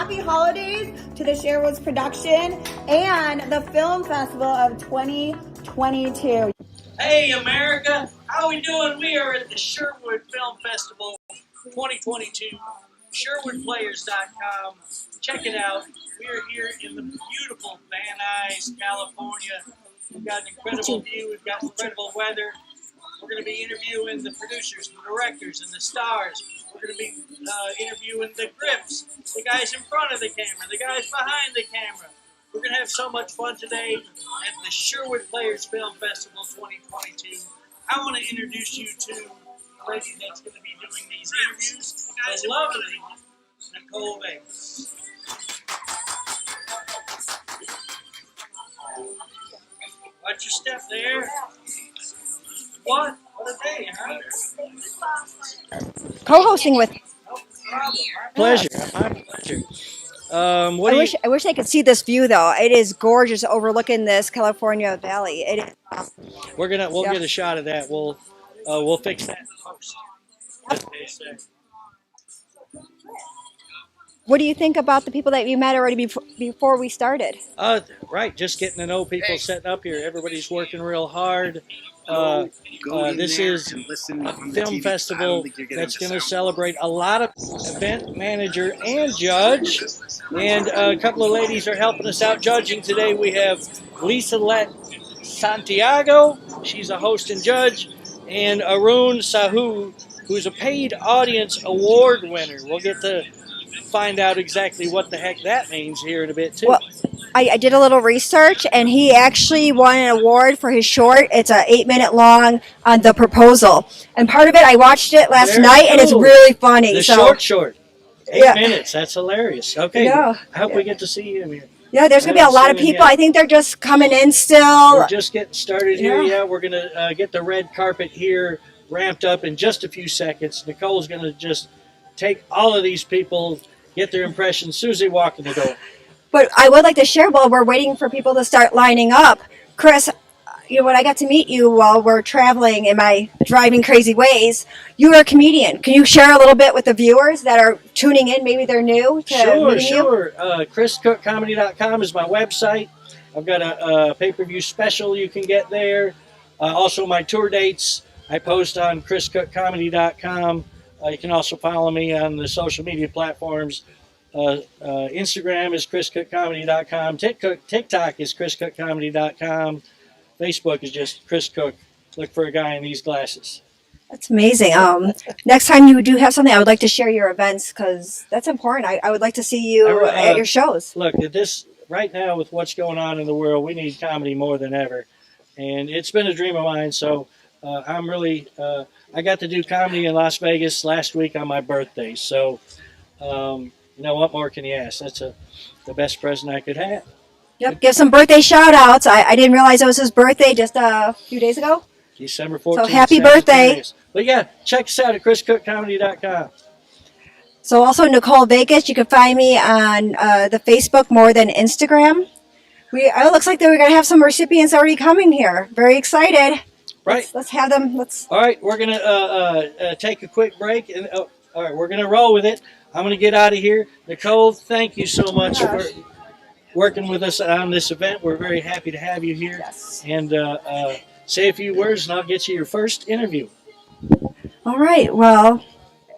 happy holidays to the Sherwood's production and the Film Festival of 2022. Hey America, how we doing? We are at the Sherwood Film Festival 2022, SherwoodPlayers.com. Check it out. We are here in the beautiful Van Nuys, California. We've got an incredible view. We've got incredible weather. We're going to be interviewing the producers, the directors, and the stars. We're going to be interviewing the grips, the guys in front of the camera, the guys behind the camera. We're going to have so much fun today at the Sherwood Players Film Festival 2022. I want to introduce you to the lady that's going to be doing these interviews, the lovely Nicole Vegas. Watch your step there. What? What a day, huh? Co-hosting with. No problem. My pleasure. My pleasure. I wish I could see this view though. It is gorgeous overlooking this California Valley. It is. We'll get a shot of that. We'll fix that in post. What do you think about the people that you met already before we started? Right, just getting to know people setting up here. Everybody's working real hard. This is a film festival that's going to celebrate a lot of event manager and judge. And a couple of ladies are helping us out judging today. We have Lisa Let Santiago. She's a host and judge. And Arun Sahu, who's a paid audience award winner. We'll get to find out exactly what the heck that means here in a bit, too. Well, I did a little research, and he actually won an award for his short. It's a 8-minute long on The Proposal. And part of it, I watched it last night, and it's really funny. The short. 8 minutes. That's hilarious. Okay. Yeah. I hope we get to see him here. Yeah, there's going to be a lot of people. I think they're just coming in still. We're just getting started here. Yeah, we're going to get the red carpet here ramped up in just a few seconds. Nicole's going to just take all of these people, get their impressions as soon as they walk in the door. But I would like to share while we're waiting for people to start lining up. Chris, when I got to meet you while we're traveling in my driving crazy ways, you were a comedian. Can you share a little bit with the viewers that are tuning in? Maybe they're new to meeting you? ChrisCookComedy.com is my website. I've got a pay-per-view special you can get there. Also, my tour dates I post on ChrisCookComedy.com. You can also follow me on the social media platforms. Instagram is ChrisCookComedy.com. TikTok is ChrisCookComedy.com. Facebook is just Chris Cook. Look for a guy in these glasses. That's amazing. Next time you do have something, I would like to share your events because that's important. I would like to see you at your shows. Look, right now with what's going on in the world, we need comedy more than ever. And it's been a dream of mine, so I'm really... I got to do comedy in Las Vegas last week on my birthday, so what more can you ask? That's the best present I could have. Yep, give some birthday shout-outs. I didn't realize it was his birthday just a few days ago. December 14th. So happy birthday. But yeah, check us out at ChrisCookComedy.com. So also Nicole Vegas, you can find me on the Facebook more than Instagram. It looks like we're going to have some recipients already coming here. Very excited. Right. Let's have them. All right, we're going to take a quick break. And all right, we're going to roll with it. I'm going to get out of here. Nicole, thank you so much for working with us on this event. We're very happy to have you here. Yes. And say a few words, and I'll get you your first interview. All right. Well,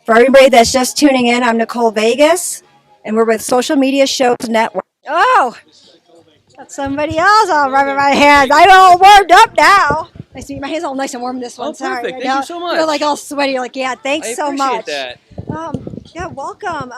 for everybody that's just tuning in, I'm Nicole Vegas, and we're with Social Media Shows Network. Oh, got somebody else all rubbing my hands. I'm all warmed up now. Nice to meet you. My hands all nice and warm this one. Oh, perfect. Sorry. Thank you so much. You're like all sweaty. You're like, yeah, thanks so much. I appreciate that. Yeah, welcome.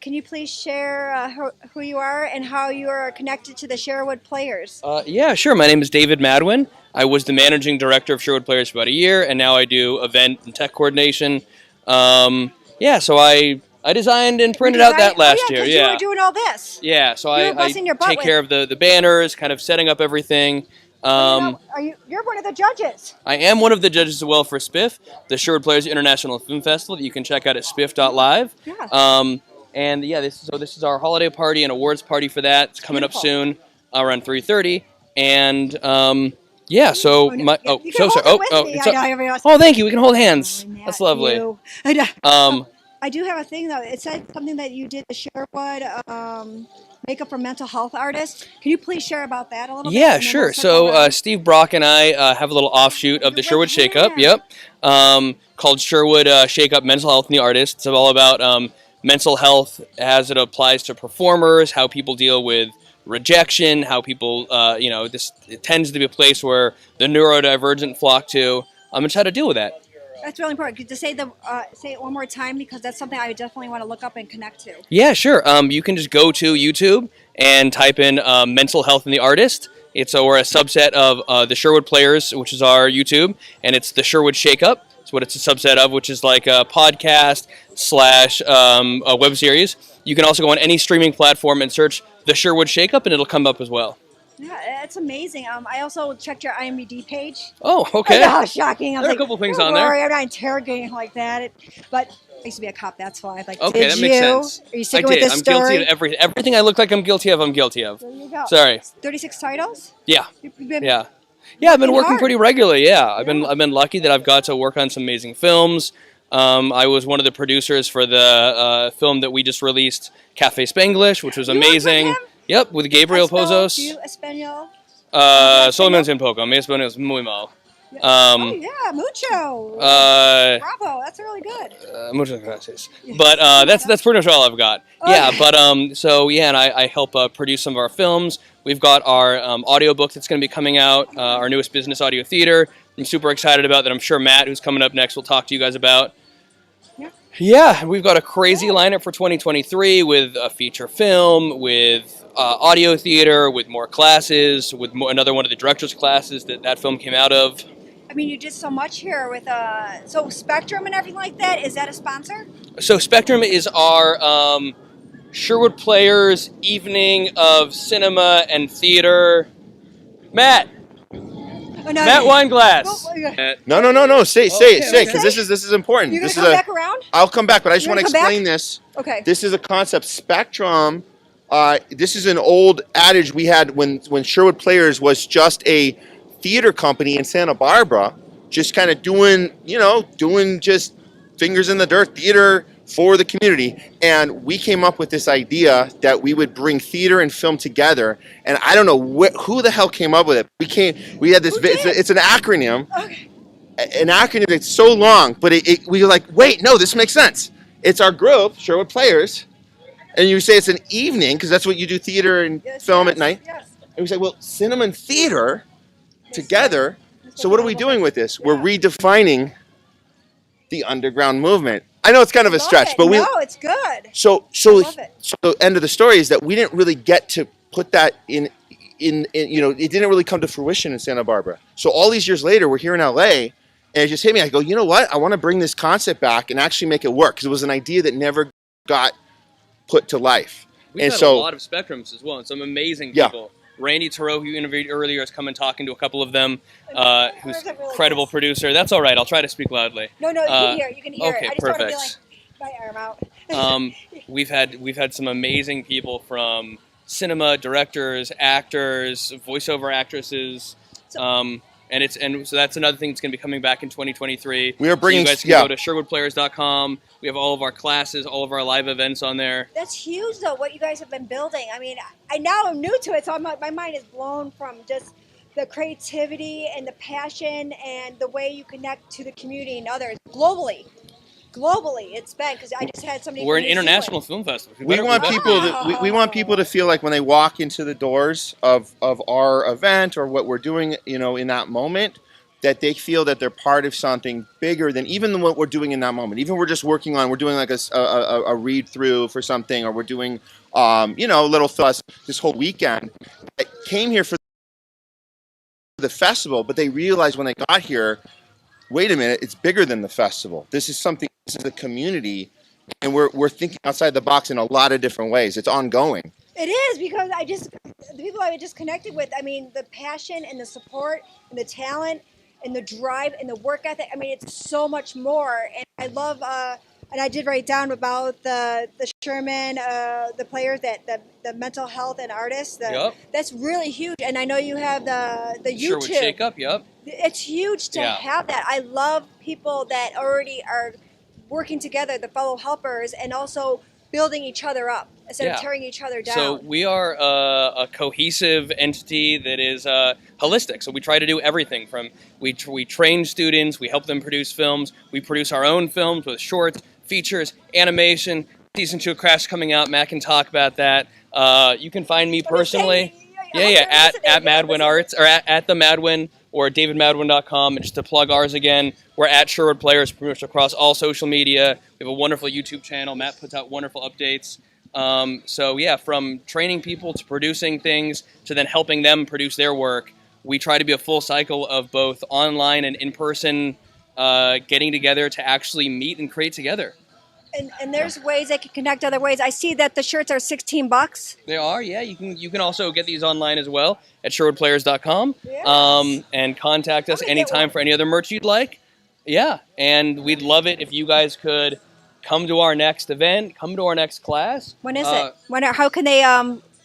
Can you please share who you are and how you are connected to the Sherwood Players? Yeah, sure. My name is David Madwin. I was the managing director of Sherwood Players for about a year, and now I do event and tech coordination. So I designed and printed out that last year. Yeah, you were doing all this. Yeah, so I take care of the banners, kind of setting up everything. You're one of the judges. I am one of the judges as well for SPIFF, the Sherwood Players International Film Festival that you can check out at SPIFF.LIVE. Yeah. This is our holiday party and awards party for that. It's coming up soon, around 3:30. And thank you. We can hold hands. That's lovely. I do have a thing though. It said something that you did the Sherwood makeup for mental health artists. Can you please share about that a little bit? Yeah, And then sure. we'll circle So around? Steve Brock and I have a little offshoot of the Sherwood Shakeup. Yeah. Yep. Called Sherwood Shakeup Mental Health and the Artist. It's all about mental health as it applies to performers, how people deal with rejection, how people, this it tends to be a place where the neurodivergent flock to, and just how to deal with that. That's really important. To say say it one more time, because that's something I definitely want to look up and connect to. Yeah, sure. You can just go to YouTube and type in mental health and the artist. We're a subset of the Sherwood Players, which is our YouTube, and it's the Sherwood Shakeup. It's what it's a subset of, which is like a podcast / a web series. You can also go on any streaming platform and search the Sherwood Shakeup, and it'll come up as well. Yeah, it's amazing. I also checked your IMDb page. Oh, okay. How shocking! I was There are like, a couple things don't on there. worry, I'm not interrogating like that. But I used to be a cop. That's why. Like, Okay, did that makes sense. Are you I sticking did. with this I'm story? guilty of everything I look like I'm guilty of. I'm guilty of. There you go. Sorry. 36 titles. Yeah. You've been Yeah. Yeah, I've been working hard. pretty regularly. Yeah, I've been lucky that I've got to work on some amazing films. I was one of the producers for the film that we just released, Cafe Spanglish, which was You worked with amazing. him? Yep, with Gabriel Pozos. Espanol. Solamente un poco. Mi español es muy mal. Oh yeah, mucho. Bravo, that's really good. Muchas gracias. But that's pretty much all I've got. Okay. Yeah, but and I help produce some of our films. We've got our audiobook that's going to be coming out, our newest business audio theater. I'm super excited about that. I'm sure Matt, who's coming up next, will talk to you guys about. Yeah, we've got a crazy lineup for 2023 with a feature film, with audio theater, with more classes, with another one of the director's classes that film came out of. I mean, you did so much here with so Spectrum and everything like that. Is that a sponsor? So Spectrum is our Sherwood Players evening of cinema and theater. Matt. Oh, no, Matt Weinglass. No. Say Okay, it, because this is important. You're This gonna is come back around? I'll come back, but I just You're want to gonna come explain back? this. Okay. This is a concept. Spectrum. This is an old adage we had when Sherwood Players was just a theater company in Santa Barbara, just kind of doing just fingers in the dirt theater for the community. And we came up with this idea that we would bring theater and film together. And I don't know who the hell came up with it. We had this. It's an acronym. Okay. An acronym that's so long, but we were like, wait, no, this makes sense. It's our group, Sherwood Players, and you say it's an evening because that's what you do, theater and film at night. Yes. And we say, well, cinema and theater together. So what are we doing with this? We're redefining the underground movement. I know it's kind of a stretch, but no, it's good. So love it. the end of the story is that we didn't really get to put that in it didn't really come to fruition in Santa Barbara. So all these years later, we're here in LA, and it just hit me. I go, you know what? I want to bring this concept back and actually make it work because it was an idea that never got put to life. We've had a lot of spectrums as well, and some amazing people. Randy Thoreau, who you interviewed earlier, has come and talking to a couple of them. Who's an incredible producer. That's all right. I'll try to speak loudly. No, you can hear. You can hear okay, it. I just perfect. want to be like, my arm out. We've had some amazing people from cinema, directors, actors, voiceover actresses. So that's another thing that's going to be coming back in 2023. We are bringing. So you guys can go to SherwoodPlayers.com. We have all of our classes, all of our live events on there. That's huge, though, what you guys have been building. I mean, I now am new to it, so my mind is blown from just the creativity and the passion and the way you connect to the community and others globally. It's been because I just had somebody. We're an international film festival. We want people to feel like when they walk into the doors of our event or what we're doing, in that moment, that they feel that they're part of something bigger than even what we're doing in that moment. Even we're just working on, we're doing like a read through for something, or we're doing, a little fuss this whole weekend. That came here for the festival, but they realized when they got here, wait a minute, it's bigger than the festival. This is a community, and we're thinking outside the box in a lot of different ways. It's ongoing. It is, because the people I just connected with, I mean, the passion and the support and the talent and the drive and the work ethic. I mean, it's so much more. And I love, and I did write down about the Sherman, the players, the mental health and artists. That's really huge. And I know you have the YouTube. Sherwood Shakeup, yep. It's huge to have that. I love people that already are working together, the fellow helpers, and also building each other up instead of tearing each other down. So we are a cohesive entity that is holistic. So we try to do everything from we train students, we help them produce films, we produce our own films with shorts, features, animation. Season 2 of Crash coming out. Matt can talk about that. You can find me personally. At Madwin Arts or at the Madwin or davidmadwin.com. And just to plug ours again, we're at Sherwood Players, pretty much across all social media. We have a wonderful YouTube channel. Matt puts out wonderful updates. So yeah, from training people to producing things to then helping them produce their work, we try to be a full cycle of both online and in-person getting together to actually meet and create together. And there's ways they can connect other ways. I see that the shirts are $16. They are, yeah. You can also get these online as well at SherwoodPlayers.com. Yes. And contact us anytime for any other merch you'd like. Yeah, and we'd love it if you guys could come to our next event, come to our next class. When is it? How can they?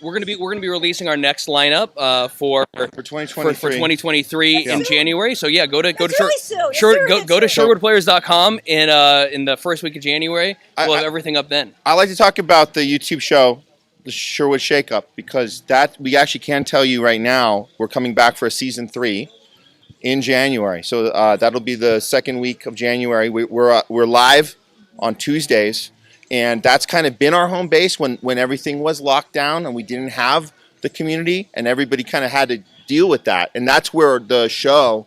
We're gonna be releasing our next lineup for 2023 in January. So yeah, go to SherwoodPlayers.com in the first week of January. We'll have everything up then. I like to talk about the YouTube show, the Sherwood Shakeup, because that we actually can tell you right now we're coming back for a season 3 in January. So that'll be the second week of January. We're live on Tuesdays. And that's kind of been our home base when everything was locked down and we didn't have the community and everybody kind of had to deal with that. And that's where the show,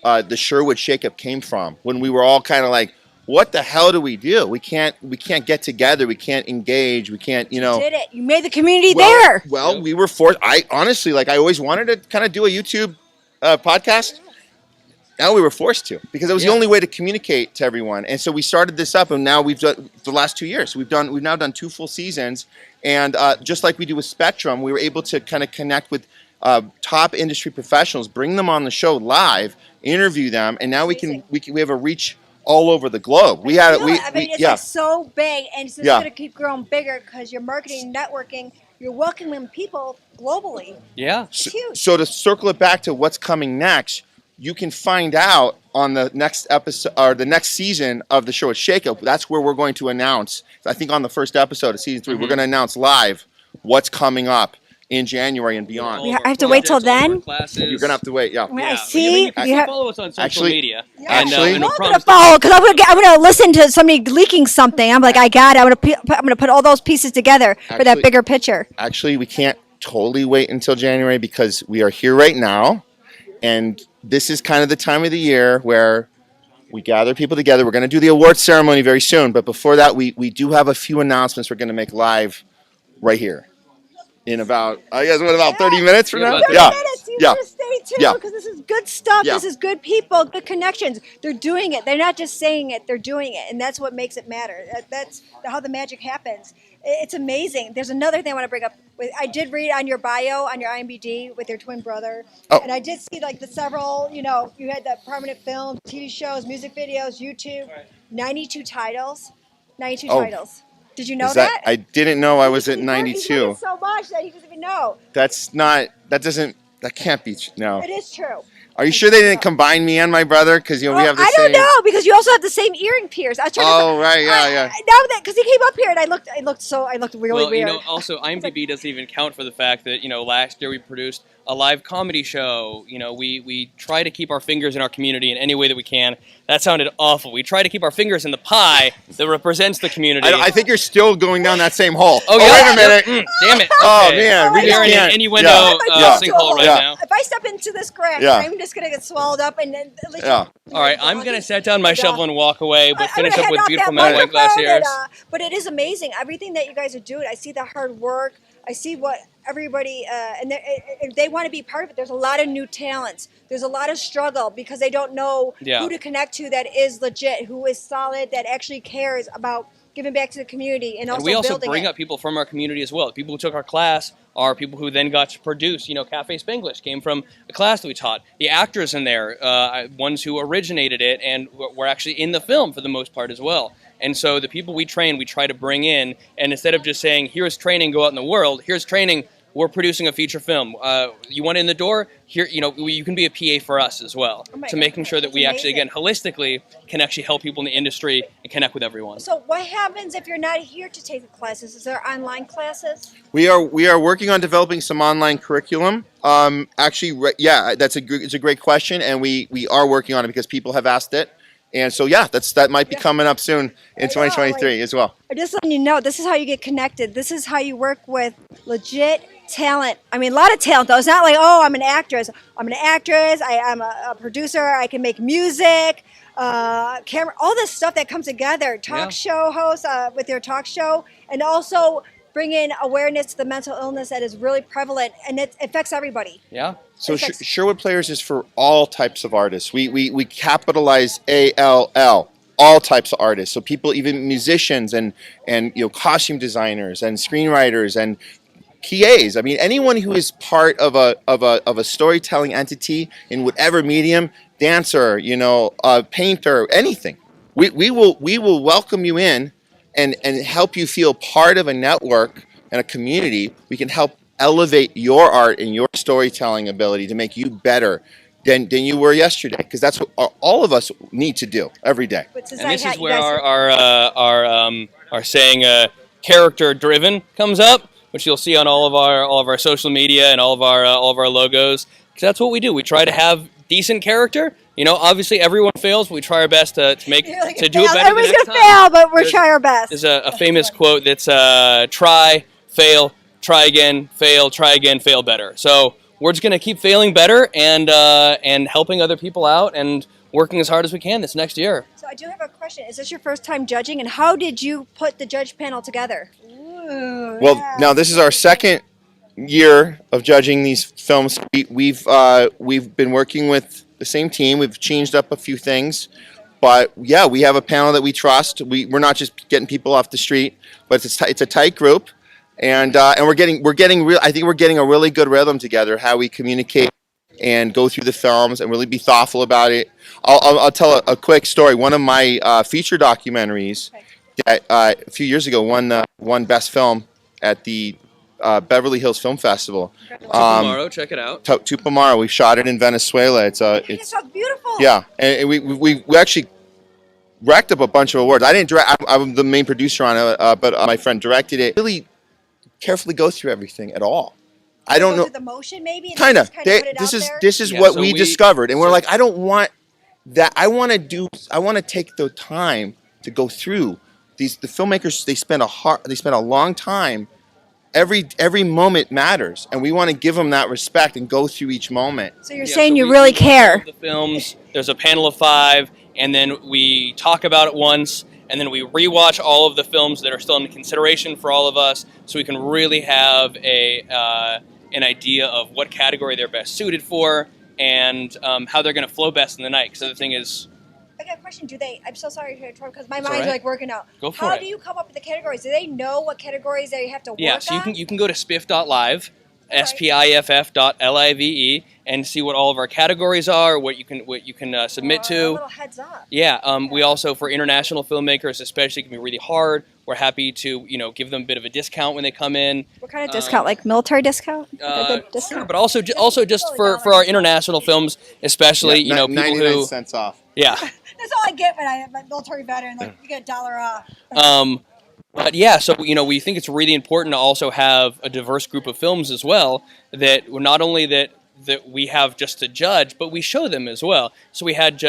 the Sherwood Shakeup came from. When we were all kind of like, what the hell do we do? We can't get together. We can't engage. We can't, You did it. You made the community there. Well, we were forced. I honestly, I always wanted to kind of do a YouTube podcast. Now we were forced to because it was the only way to communicate to everyone, and so we started this up, and now we've done the last 2 years. We've now done 2 full seasons, and just like we do with Spectrum, we were able to kind of connect with top industry professionals, bring them on the show live, interview them, and now we have a reach all over the globe. It's so big, and it's just going to keep growing bigger because you're marketing, networking. You're welcoming people globally. Yeah, it's huge. So to circle it back to what's coming next. You can find out on the next episode or the next season of the Sherwood Shakeup. That's where we're going to announce. I think on the first episode of season 3, we're going to announce live what's coming up in January and beyond. I have to wait till then. You're gonna have to wait. Yeah. I see. You have follow us on social media. I'm gonna follow because I'm gonna listen to somebody leaking something. I'm like, I got it. I'm gonna put all those pieces together for that bigger picture. Actually, we can't totally wait until January because we are here right now. And this is kind of the time of the year where we gather people together. We're going to do the awards ceremony very soon. But before that, we do have a few announcements we're going to make live right here in about, 30 minutes from now? 30 minutes. You just stay tuned because this is good stuff. This is good people, good connections. They're doing it. They're not just saying it. They're doing it. And that's what makes it matter. That's how the magic happens. It's amazing. There's another thing I want to bring up. I did read on your bio, on your IMDb, with your twin brother. Oh. And I did see the several, you had the prominent films, TV shows, music videos, YouTube, 92 titles. 92 titles. Did you know that? I didn't know I was at 92. He did it so much that he doesn't even know. That can't be, no. It is true. Are you sure they didn't combine me and my brother? Because we have the same. I don't know because you also have the same earring pierced. I was trying to. Right, yeah. Now that because he came up here and I looked really weird. Also IMDb doesn't even count for the fact that last year we produced a live comedy show. We try to keep our fingers in our community in any way that we can. That sounded awful. We try to keep our fingers in the pie that represents the community. I think you're still going down that same hole. Oh, yeah. Wait a minute. Damn it. Oh, man. We're in an innuendo sinkhole right now. If I step into this crack, I'm just going to get swallowed up and then... All right, I'm going to set down my shovel and walk away, but finish up with beautiful Matt White glass here. But it is amazing. Everything that you guys are doing, I see the hard work. I see what everybody, and they want to be part of it. There's a lot of new talents. There's a lot of struggle because they don't know who to connect to that is legit, who is solid, that actually cares about giving back to the community and also we also building bring up people from our community as well. The people who took our class are people who then got to produce. Cafe Spanglish came from a class that we taught. The actors in there, ones who originated it and were actually in the film for the most part as well. And so the people we train, we try to bring in, and instead of just saying, here's training, go out in the world, here's training, we're producing a feature film. You want in the door? Here, you can be a PA for us as well. Oh my to making goodness, sure that that's we actually, amazing. again, holistically can actually help people in the industry and connect with everyone. So what happens if you're not here to take the classes? Is there online classes? We are working on developing some online curriculum. Actually, yeah, it's a great question, and we are working on it because people have asked it. And so, yeah, that might be coming up soon in 2023 as well. I'm just letting you know, this is how you get connected. This is how you work with legit talent. I mean, a lot of talent, though. It's not like, oh, I'm an actress. I'm an actress. I'm a producer. I can make music, camera, all this stuff that comes together. Talk show host with your talk show, and also bring in awareness to the mental illness that is really prevalent, and it affects everybody. Yeah. So Sherwood Players is for all types of artists. We capitalize ALL, all types of artists. So people, even musicians and costume designers and screenwriters and PAs. I mean, anyone who is part of a storytelling entity in whatever medium, dancer, painter, anything. We will welcome you in and help you feel part of a network and a community. We can help elevate your art and your storytelling ability to make you better than you were yesterday, because that's what all of us need to do every day. And this is where our saying character driven comes up, which you'll see on all of our social media and all of our logos, because that's what we do. We try to have decent character. Obviously everyone fails, but we try our best to do it better. Everyone's gonna fail, but we're trying our best. There's a famous quote that's try, fail, try again, fail better. So we're just gonna keep failing better and helping other people out and working as hard as we can this next year. So I do have a question. Is this your first time judging, and how did you put the judge panel together? Ooh, well, now this is our second year of judging these films. We've been working with the same team. We've changed up a few things, but yeah, we have a panel that we trust. We're not just getting people off the street, but it's a tight group, and we're getting I think we're getting a really good rhythm together. How we communicate and go through the films and really be thoughtful about it. I'll tell a quick story. One of my feature documentaries that a few years ago won Best Film at the Beverly Hills Film Festival. Tomorrow, check it out. Tupamaro. We shot it in Venezuela. It's so beautiful. Yeah, and we actually racked up a bunch of awards. I didn't direct. I'm the main producer on it, but my friend directed it. Really carefully go through everything at all. I don't know. The motion, maybe. Kind of. This is what we discovered, and we're like, I don't want that. I want to take the time to go through these. The filmmakers, they spend a long time. Every moment matters, and we want to give them that respect and go through each moment. So you're saying you really care. The films. There's a panel of 5, and then we talk about it once, and then we rewatch all of the films that are still in consideration for all of us, so we can really have an idea of what category they're best suited for and how they're going to flow best in the night. Because the other thing is, I got a question. I'm so sorry to interrupt because my mind's like working out. Go for it. How do you come up with the categories? Do they know what categories they have to work on? Yeah, so you can go to SPIFF.LIVE, SPIFF.LIVE, and see what all of our categories are, what you can submit to. A little heads up. Yeah, we also, for international filmmakers especially, it can be really hard. We're happy to give them a bit of a discount when they come in. What kind of discount? Like military discount? Sure, but also just for our international films, especially people 99 cents off. Yeah. That's all I get when I have my military veteran. Like you get $1 off. But yeah, so we think it's really important to also have a diverse group of films as well. That not only that we have just to judge, but we show them as well. So we had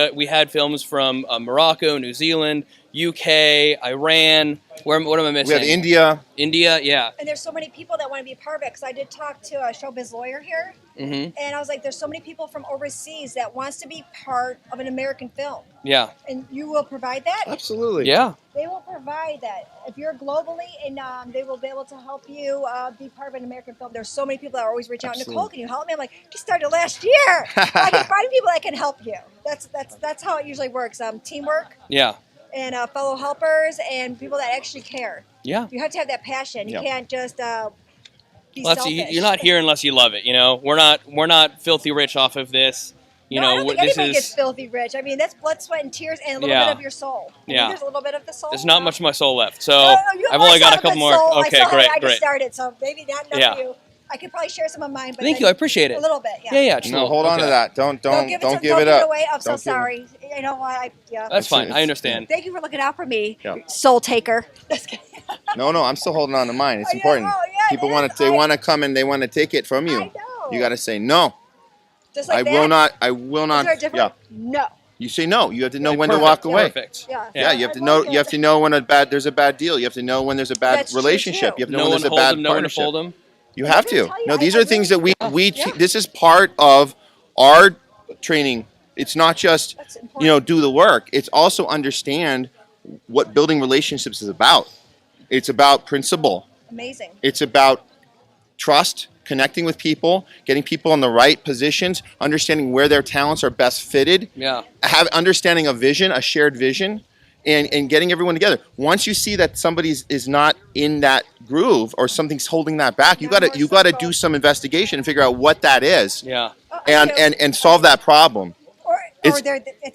films from Morocco, New Zealand, UK, Iran. What am I missing? We have India. India, yeah. And there's so many people that want to be a part of it, because I did talk to a showbiz lawyer here, and I was like, there's so many people from overseas that wants to be part of an American film. Yeah. And you will provide that? Absolutely. Yeah. They will provide that. If you're globally, and they will be able to help you be part of an American film. There's so many people that are always reaching out. Nicole, can you help me? I'm like, just started last year. I can find people that can help you. That's how it usually works. Teamwork. Yeah. And fellow helpers and people that actually care. Yeah. You have to have that passion. You can't just be selfish. You're not here unless you love it. We're not filthy rich off of this. I don't think anybody gets filthy rich. I mean, that's blood, sweat, and tears, and a little bit of your soul. There's a little bit of the soul. There's not much of my soul left, so no, I've only got a couple more. Soul. Okay, great. I just started, so maybe not enough for you. I could probably share some of mine. But Thank you. I appreciate it. A little bit. Yeah. Yeah. Just a No, little. hold on to Okay. that. Don't give give it up. Away. I'm so Don't give it- sorry. You know why? Yeah. That's fine. I understand. Thank you for looking out for me, Yeah. soul taker. No, I'm still holding on to mine. It's Oh, yeah. important. Oh, yeah, People it want is. to. They want to come and they want to take it from you. I know. You got to say no. Just like I that? will not. I will not. Is there a different? Yeah. No. You say no. You have to know when Perfect, to walk away. Perfect. Yeah. Yeah, you have to I know. like You have it. to know when there's a bad deal. You have to know when there's a bad That's true, relationship. too. You have to know No when one there's a holds bad them. No one to partnership. fold them. You have gonna to. tell you, No, these I are things that really- we Yeah. this is part of our training. It's not just That's important. do the work. It's also understand what building relationships is about. It's about principle. Amazing. It's about trust, connecting with people, getting people in the right positions, understanding where their talents are best fitted, Yeah. understanding a vision, a shared vision, and getting everyone together. Once you see that somebody is not in that groove or something's holding that back, you gotta do some investigation and figure out what that is, Yeah. and solve that problem. Or it's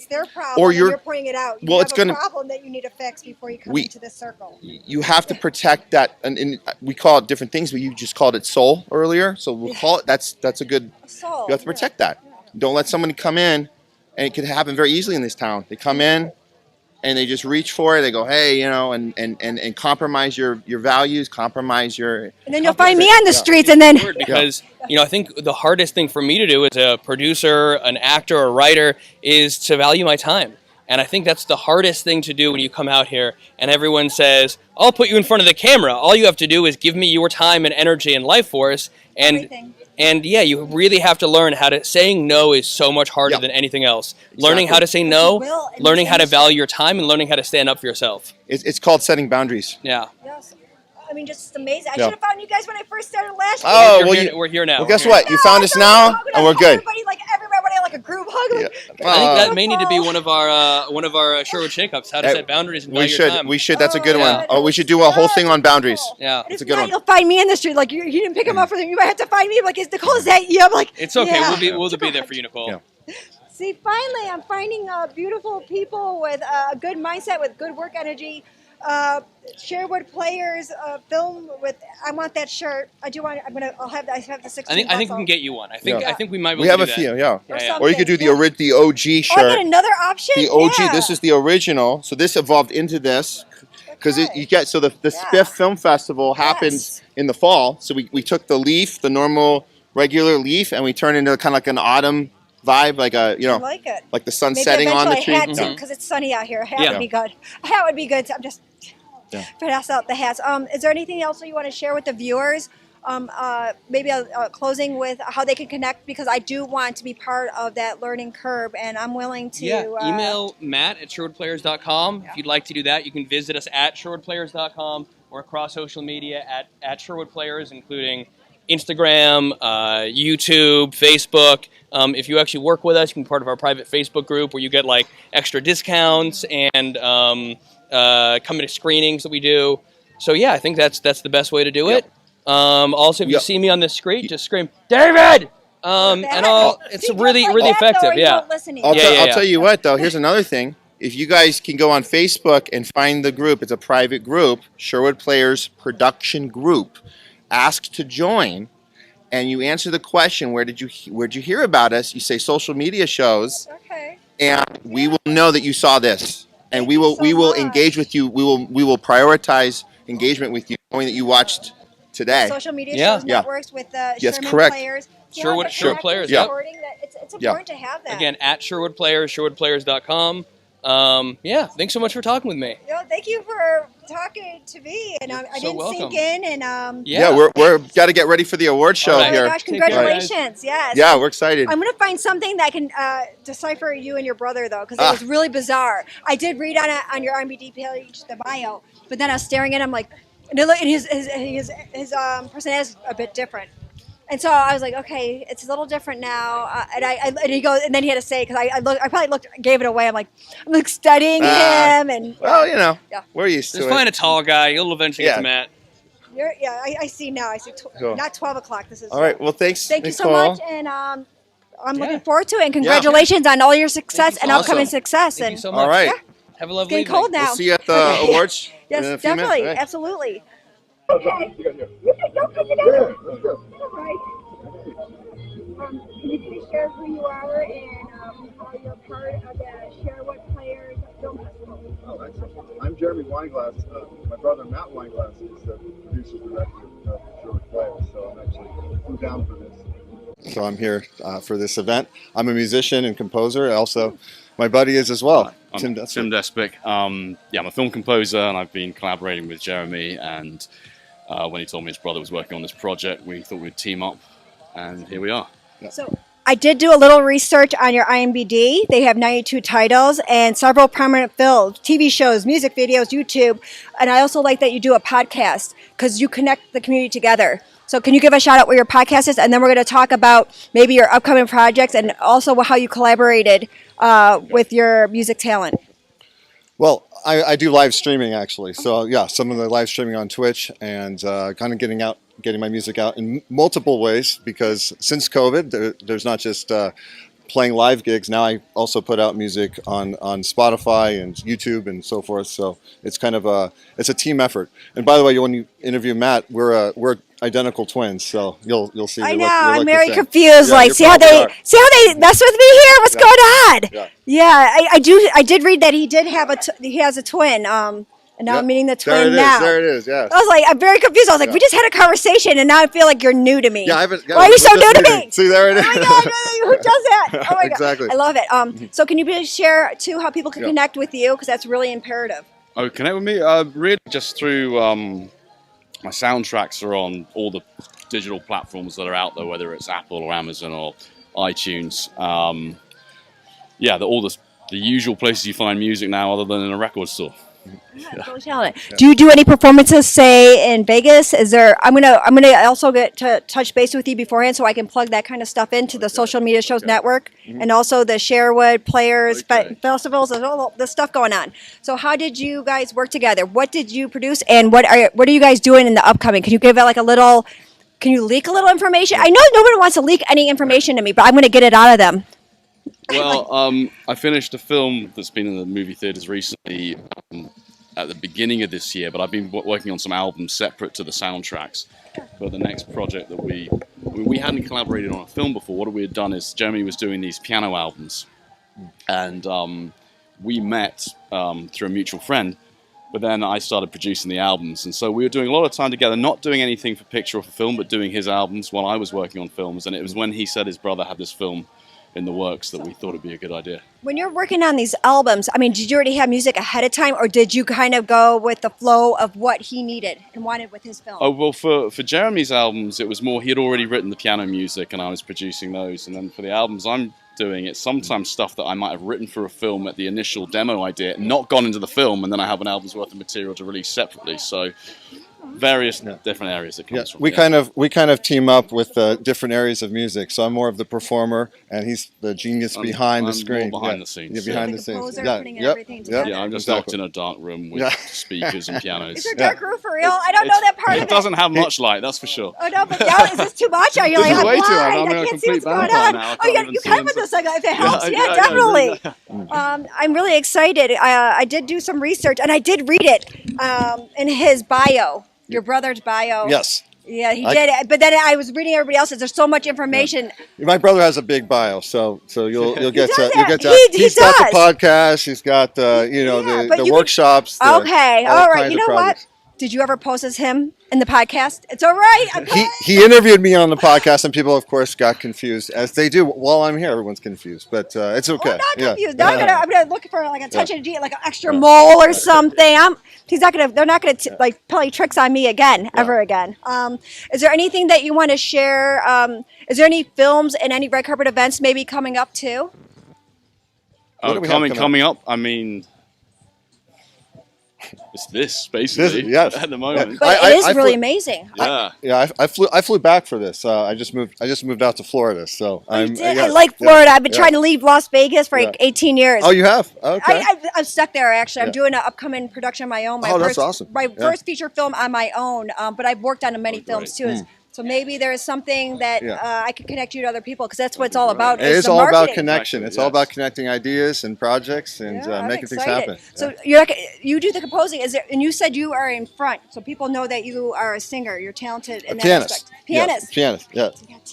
their problem, or and you're- you're pointing it out. You well, have it's a gonna- problem that you need to fix before you come We- into this circle. You have to protect that, and we call it different things, but you just called it soul earlier, so we'll call it that's a good. A soul. You have to protect that. Don't let somebody come in, and it can happen very easily in this town. They come in, and they just reach for it. They go, hey, and compromise your values, compromise your. And then you'll find me on the streets, and then Weird because I think the hardest thing for me to do as a producer, an actor, or writer is to value my time. And I think that's the hardest thing to do when you come out here and everyone says, I'll put you in front of the camera. All you have to do is give me your time and energy and life force. everything. And yeah, you really have to learn how to, saying no is so much harder Yep. than anything else. Exactly. Learning how to say no, will in learning how to industry. value your time, and learning how to stand up for yourself. It's called setting boundaries. Yeah. Yes. I mean, just amazing. I Yeah. should have found you guys when I first started last year. Oh, We're well, here- we're here now. Well, We're guess here what? now. You found us now, and we're good. Everybody, like a group hug. Like, I think that Uh, may need to be one of our Sherwood Shake-Ups, how to set boundaries and We value your should. time. We should. That's a good Oh, one. yeah. Oh, we should do a whole thing on boundaries. Yeah. And It's if a good not, one. you'll find me in the street. Like you didn't pick him up for them. You might have to find me. I'm like, is Nicole, is that you? I'm like, It's okay. yeah. We'll be there for you, Nicole. Yeah. See, finally, I'm finding beautiful people with a good mindset, with good work energy. Sherwood Players film with. I want that shirt. I do want. I'll have. I have the 16. I think we can get you one. I think Yeah. we might be We able have to a do few. that. Yeah. Yeah, yeah. Or you could do the something. the OG Oh, I get shirt. another option. The OG. Yeah. This is the original. So this evolved into this. Because Okay. you get the Yeah. SPIFF Film Festival happens in the fall, so we took the leaf, the normal regular leaf, and we turned into kind of like an autumn vibe, like I like it. like the sun Maybe setting on the eventually I tree. had to Yeah. because it's sunny out here. A hat Yeah. would be good. A hat would be good. So I'm just Yeah. pass out the hats. Is there anything else that you want to share with the viewers? Maybe closing with how they can connect, because I do want to be part of that learning curve, and I'm willing to. Email Matt at SherwoodPlayers.com. If you'd like to do that, you can visit us at SherwoodPlayers.com or across social media at Sherwood Players, including Instagram, YouTube, Facebook. If you actually work with us, you can be part of our private Facebook group where you get like extra discounts and come to screenings that we do. So yeah, I think that's the best way to do it. Also, if you Yep. see me on the street, just scream, David! It's See, really, just like really that, though, effective. or you Yeah. won't listen to I'll, you. tell, yeah, I'll yeah. tell you what, though. Here's another thing. If you guys can go on Facebook and find the group, it's a private group, Sherwood Players Production Group. Ask to join, and you answer the question, where'd you hear about us? You say social media shows, Okay. and we will know that you saw this, and we you will so much. engage with you. We will prioritize engagement with you, knowing that you watched today. Social media Yeah. shows, Yeah. networks with Yes, Sherman correct. Players. Sherwood Players, yeah. It's important to have that. Again, at Sherwood Players, SherwoodPlayers.com. Thanks so much for talking with me. Thank you for talking to me, and I so didn't welcome. sink in, and Yeah, we're got to get ready for the award show All oh right. my here. gosh, Take care, congratulations! Yes. Yeah, we're excited. I'm gonna find something that can decipher you and your brother, though, because it was really bizarre. I did read on your IMDb page the bio, but then I was staring at him like, and his personality is a bit different. And so I was like, okay, it's a little different now. And he goes, and then he had to say, because I probably gave it away. I'm like studying him, and Well, Yeah. we're used to Just it. find a tall guy. You'll eventually get to Matt. I see now. I see. Cool. Not 12 o'clock. This is All right. Well, thanks. Thank you so Nicole. much, and I'm looking forward to it. And congratulations on all your success and Awesome. upcoming success. Thank and you so much. All right. Yeah. Have a lovely Getting evening. cold now. We'll see you at the awards. in Yes, a few minutes. definitely, All right. absolutely. Okay. You can go put it together. All right. Can you please share who you are and how you're part of the Sherwood Players Film Festival? Oh, excellent. I'm Jeremy Weinglass. My brother Matt Weinglass is the producer director of Sherwood Players, so I'm actually flew down for this. So I'm here for this event. I'm a musician and composer. Also, my buddy is as well. I'm Tim Despic. Yeah, I'm a film composer, and I've been collaborating with Jeremy. And when he told me his brother was working on this project, we thought we'd team up, and here we are. Yeah. So I did do a little research on your IMDb. They have 92 titles and several prominent films, TV shows, music videos, YouTube. And I also like that you do a podcast because you connect the community together. So can you give a shout out where your podcast is? And then we're going to talk about maybe your upcoming projects and also how you collaborated with your music talent. Well, I do live streaming actually. So yeah, some of the live streaming on Twitch and kind of getting my music out in multiple ways because since COVID, there's not just playing live gigs. Now I also put out music on Spotify and YouTube and so forth. So it's kind of it's a team effort. And by the way, when you interview Matt, we're identical twins. So you'll see. I know. You're I'm the very same. confused. Yeah, Like, you see how probably they are. mess with me here? What's Yeah. going on? Yeah. Yeah, I did read that he did have he has a twin. And now Yep. I'm meeting the There twin it now. is. There it is. Yeah. I was like, I'm very confused. I was like, Yeah. we just had a conversation, and now I feel like you're new to me. Yeah, I haven't. Why are you so new to me? See, there it is. Oh my God, who does that? Oh my God. Exactly. I love it. So can you please share, too, how people can Yeah. connect with you? Because that's really imperative. Oh, connect with me? Really just through my soundtracks are on all the digital platforms that are out there, whether it's Apple or Amazon or iTunes. Yeah, all the usual places you find music now, other than in a record store. Yeah. Really talented. Do you do any performances, say, in Vegas? Is there? I'm gonna also get to touch base with you beforehand, so I can plug that kind of stuff into the social media shows network, and also the Sherwood Players festivals and all the stuff going on. So, how did you guys work together? What did you produce, and what are you guys doing in the upcoming? Can you give it like a little? Can you leak a little information? I know nobody wants to leak any information to me, but I'm going to get it out of them. Well, I finished a film that's been in the movie theaters recently at the beginning of this year, but I've been working on some albums separate to the soundtracks for the next project that we hadn't collaborated on a film before. What we had done is Jeremy was doing these piano albums, and we met through a mutual friend, but then I started producing the albums, and so we were doing a lot of time together, not doing anything for picture or for film, but doing his albums while I was working on films, and it was when he said his brother had this film in the works that we thought it'd be a good idea. When you're working on these albums, I mean, did you already have music ahead of time, or did you kind of go with the flow of what he needed and wanted with his film? Oh, well, for Jeremy's albums, it was more, he had already written the piano music and I was producing those. And then for the albums I'm doing, it's sometimes stuff that I might have written for a film at the initial demo idea, not gone into the film, and then I have an album's worth of material to release separately. So various different areas it comes from. We kind of team up with different areas of music. So I'm more of the performer, and he's the genius behind the screen. More behind the scenes. Yeah, behind the the scenes. composer, Yeah, putting everything together. Yeah, I'm just locked in a dark room with speakers and pianos. Is there dark room for real? I don't know that part of It it. doesn't have much light, that's for sure. Oh no, but yeah, is this too much? Are you This like, is I'm way too blind, much. I'm I a can't see what's complete going vampire on. now. I Oh, can't you even can see put this like if it helps. Yeah, definitely. I'm really excited. I did do some research, and I did read it in his bio, your brother's bio. Yes. Yeah, he did it. But then I was reading everybody else's. There's so much information. My brother has a big bio, so you'll get to that. He's got the podcast. He's got the workshops. Okay, all right. kinds You of know projects. what? Did you ever post as him in the podcast? It's all right. I'm He interviewed me on the podcast, and people, of course, got confused, as they do while I'm here. Everyone's confused, but it's okay. I'm not Yeah. confused. No, I'm gonna look for like attention to detail, like an extra mole or something. They're not gonna like play tricks on me again, ever again. Is there anything that you want to share? Is there any films and any red carpet events maybe coming up too? What do we have Coming up, I mean, it's this basically at the moment. But it is really amazing. Yeah. I flew back for this. I just moved out to Florida, so I like Florida. I've been trying to leave Las Vegas for like 18 years. Oh, you have? Okay. I'm stuck there actually. I'm doing an upcoming production on my own. That's awesome. My first feature film on my own, but I've worked on many films too. So maybe there's something that Yeah. I could connect you to other people because that's what it's all about. It is is the all about marketing. connection. It's all Yes. about connecting ideas and projects and Yeah, I'm making things excited. happen. So Yeah. you're like, you do the composing, is there? And you said you are in front, so people know that you are a singer. You're talented in A that pianist. aspect. Pianist. Yes, pianist. Yeah.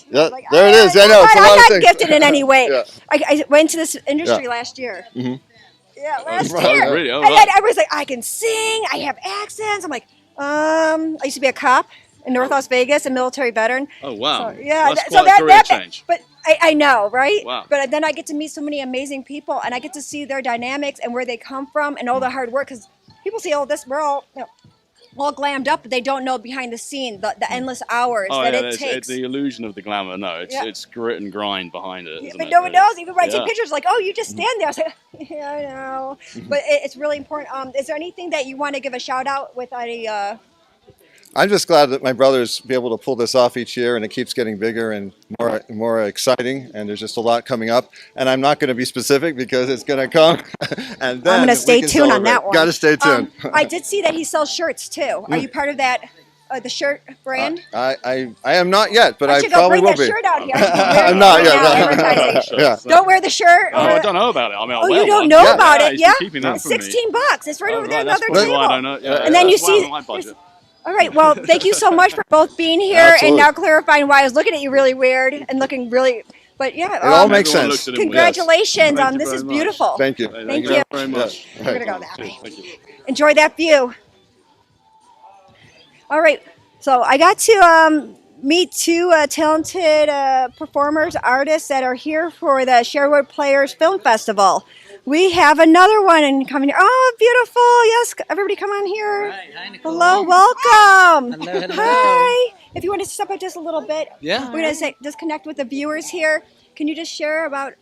Yeah, Yeah. There it is. I know. It's a I'm lot of not things. gifted in any way. Yeah. I went to this industry last year. Mhm. Yeah, last right, year. yeah. Really? Oh, And then right. everybody's like, I can sing. I have accents. I'm like, I used to be a cop in North Las Vegas, a military veteran. Oh, wow. So, yeah, That's so quite a career change. But I know, right? Wow. But then I get to meet so many amazing people, and I get to see their dynamics and where they come from, and all the hard work. Because people see, oh, this we're all all glammed up, but they don't know behind the scene the endless hours Oh, that yeah, it it's takes. the illusion of the glamour. No, Yeah. it's grit and grind behind it. Yeah, Isn't but it? no one knows. Even when I Yeah. take pictures, like, oh, you just stand there. I was like, yeah, I know. But it's really important. Is there anything that you want to give a shout out with any? I'm just glad that my brothers be able to pull this off each year, and it keeps getting bigger and more exciting. And there's just a lot coming up. And I'm not going to be specific because it's going to come. And then I'm going to stay we can tuned on that celebrate. one. Got to stay tuned. I did see that he sells shirts too. Are you part of that? The shirt brand? I am not yet, but I I should go probably bring will that be. shirt out here. I'm not yet. Advertising. Yeah. Don't wear the shirt. Oh, I don't know about it. I mean, I'll Oh, wear you don't one. know Yeah. about Yeah, it? he's Yeah. been keeping that It's from me. $16. It's right Oh, over there right, on the that's other probably table. why I don't know. Yeah, And then you that's why see- on my budget. All right. Well, thank you so much for both being here and Absolutely. now clarifying why I was looking at you really weird and looking really. But yeah, It all makes Everyone sense. looks at him weird. Congratulations. Thank you This very is much. beautiful. Thank you. Thank you. very much. Yeah. We're gonna go that Cheers. way. Thank you. Enjoy that view. All right. So I got to meet two talented performers, artists that are here for the Sherwood Players Film Festival. We have another one coming here. Oh, beautiful. Yes, everybody come on here. Hi, Nicole. Hello, welcome. Hello, hello. Hi. If you want to step up just a little bit. Yeah. We're going to just connect with the viewers here. Can you just share about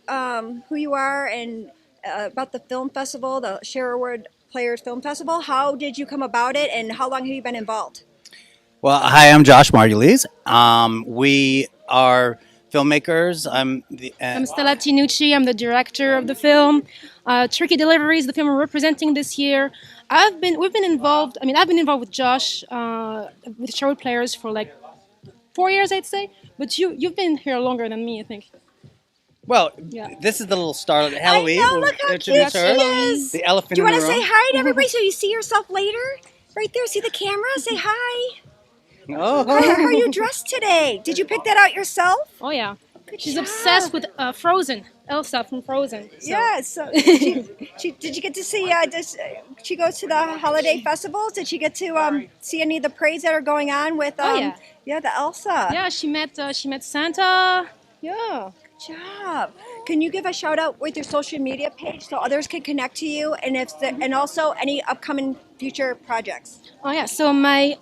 who you are and about the film festival, the Sherwood Players Film Festival? How did you come about it and how long have you been involved? Well, hi, I'm Josh Margulies. We are filmmakers. I'm Stella Tinucci. I'm the director of the film. Tricky Delivery is the film we're representing this year. I've been involved with Josh with Sherwood Players for like 4 years, I'd say. But you've been here longer than me, I think. Well, Yeah. this is the little star of Halloween. I know, We'll look how introduce cute her. she is. The elephant Do you in want the to say room. hi to everybody so you see yourself later? Right there, see the camera? Say hi. Oh, How are you dressed today? Did you pick that out yourself? Oh yeah. She's job. obsessed with Frozen. Elsa from Frozen. So. Yes. So did you get to see? Does she go to the holiday festivals? Did she get to see any of the parades that are going on with? Yeah. The Elsa. Yeah, she met Santa. Yeah. Good job. Can you give a shout out with your social media page so others can connect to you and also any upcoming future projects? Oh yeah, so my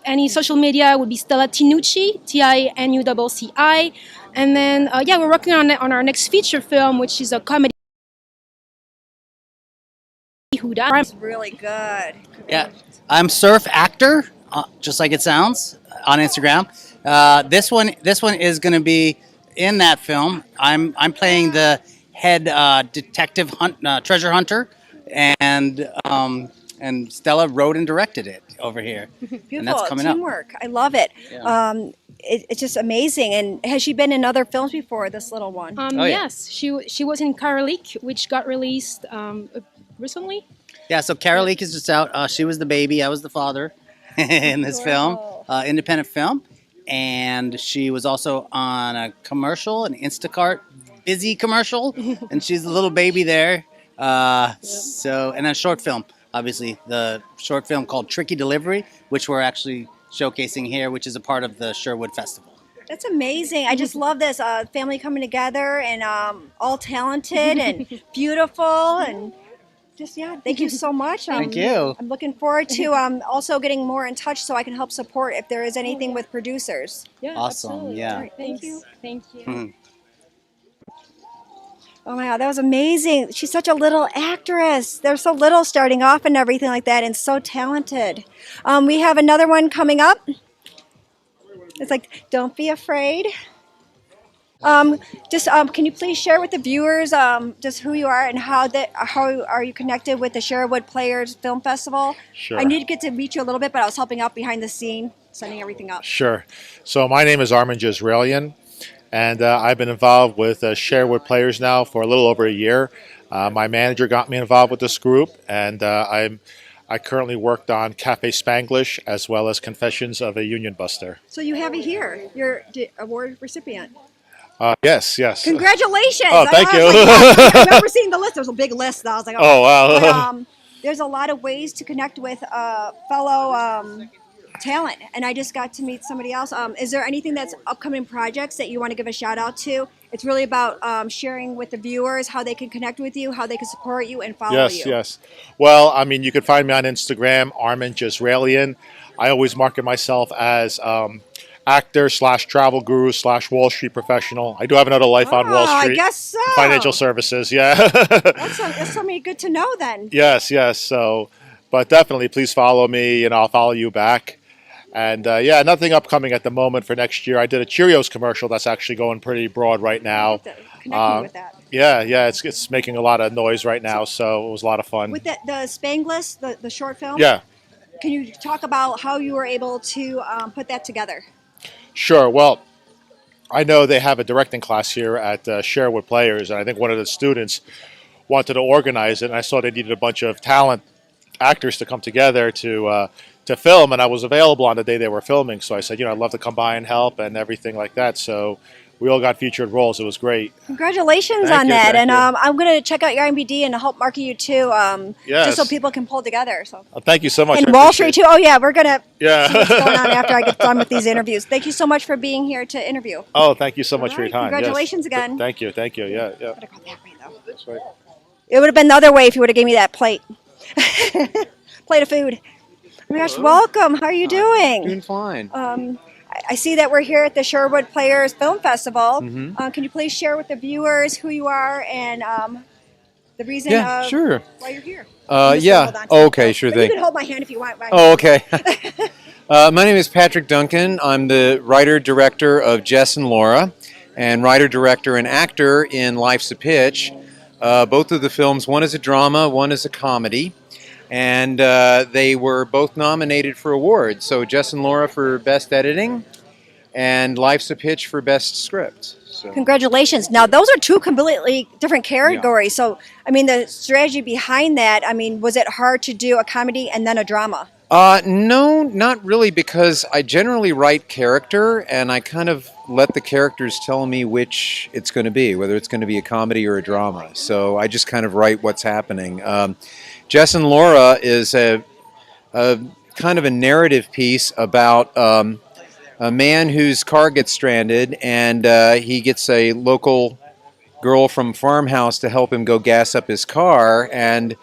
any social media would be Stella Tinucci, Tinucci, and then we're working on our next feature film, which is a comedy. It's really good. yeah. I'm Surf Actor, just like it sounds, on Instagram. This one is going to be in that film. I'm playing the head detective treasure hunter, and Stella wrote and directed it over here. Beautiful. And that's coming up. Teamwork. I love it. Yeah. It's just amazing. And has she been in other films before, this little one? Oh, yeah. Yes, she was in Karalik, which got released recently. Yeah, so Karalik is just out. She was the baby. I was the father in this film, independent film. And she was also on a commercial, an Instacart busy commercial. And she's the little baby there. And a short film, obviously, the short film called Tricky Delivery, which we're actually showcasing here, which is a part of the Sherwood Festival. That's amazing. I just love this family coming together and all talented and beautiful and just, thank you so much. Thank you. I'm looking forward to also getting more in touch so I can help support if there is anything with producers. Yeah, Awesome, absolutely. yeah. All right, Thank thanks. you. Thank you. Mhm. Oh my God, that was amazing. She's such a little actress. They're so little starting off and everything like that and so talented. We have another one coming up. It's like, don't be afraid. Can you please share with the viewers just who you are and how are you connected with the Sherwood Players Film Festival? Sure. I need to get to meet you a little bit, but I was helping out behind the scene. setting everything up. Sure. So my name is Armin Jezreelian, and I've been involved with Sherwood Players now for a little over a year. My manager got me involved with this group, and I currently worked on Cafe Spanglish as well as Confessions of a Union Buster. So you have it here. You're the award recipient. Yes, yes. Congratulations! Oh, thank you. Like, yes, I remember seeing the list. There was a big list. I was like, oh wow. But, there's a lot of ways to connect with fellow talent, and I just got to meet somebody else. Is there anything that's upcoming projects that you want to give a shout out to? It's really about sharing with the viewers how they can connect with you, how they can support you, and follow you. Yes, yes. Well, I mean, you can find me on Instagram, Armin Jezreelian. I always market myself as actor / travel guru / Wall Street professional. I do have another life on Wall Street. I guess so. Financial services, yeah. That's something good to know then. Yes, yes. So, but definitely, please follow me, and I'll follow you back. And yeah, nothing upcoming at the moment for next year. I did a Cheerios commercial that's actually going pretty broad right now. Connecting with that. Yeah, it's making a lot of noise right now, so it was a lot of fun. With the Spanglish, the short film. Yeah. Can you talk about how you were able to put that together? Sure. Well, I know they have a directing class here at Sherwood Players, and I think one of the students wanted to organize it, and I saw they needed a bunch of talent actors to come together to film, and I was available on the day they were filming, so I said, I'd love to come by and help and everything like that. So we all got featured roles. It was great. Congratulations on that. And I'm going to check out your IMDb and help market you too, just so people can pull together. So thank you so much. And Wall Street too. Oh yeah, we're going to see what's yeah. going on after I get done with these interviews. Thank you so much for being here to interview. Oh, thank you so much for your time. Congratulations Yes. again. Thank you. Yeah. That's right. It would have been the other way if you would have gave me that plate. Plate of food. Oh my gosh, welcome. How are you doing? Doing fine. I see that we're here at the Sherwood Players Film Festival. Mm-hmm. Can you please share with the viewers who you are and the reason sure. why you're here? Yeah. Okay, sure But thing. you can hold my hand if you want. Oh, okay. My name is Patrick Duncan. I'm the writer-director of Jess and Laura, and writer-director and actor in Life's a Pitch. Both of the films, one is a drama, one is a comedy. And they were both nominated for awards. So Jess and Laura for Best Editing, and Life's a Pitch for Best Script. So. Congratulations. Now, those are two completely different categories. Yeah. So, I mean, the strategy behind that, I mean, was it hard to do a comedy and then a drama? No, not really, because I generally write character, and I kind of let the characters tell me which it's going to be, whether it's going to be a comedy or a drama. So I just kind of write what's happening. Jess and Laura is a kind of a narrative piece about a man whose car gets stranded, and he gets a local girl from farmhouse to help him go gas up his car, and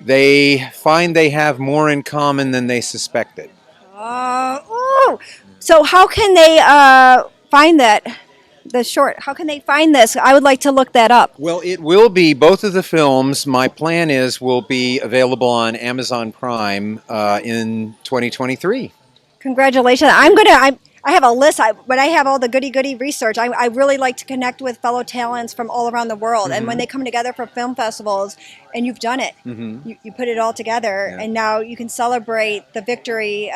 they find they have more in common than they suspected. So how can they find that? The short. How can they find this? I would like to look that up. Well, it will be, both of the films, my plan is, will be available on Amazon Prime in 2023. Congratulations. I have a list, but I have all the goody research. I really like to connect with fellow talents from all around the world. Mm-hmm. And when they come together for film festivals, and you've done it, mm-hmm. you put it all together, and now you can celebrate the victory.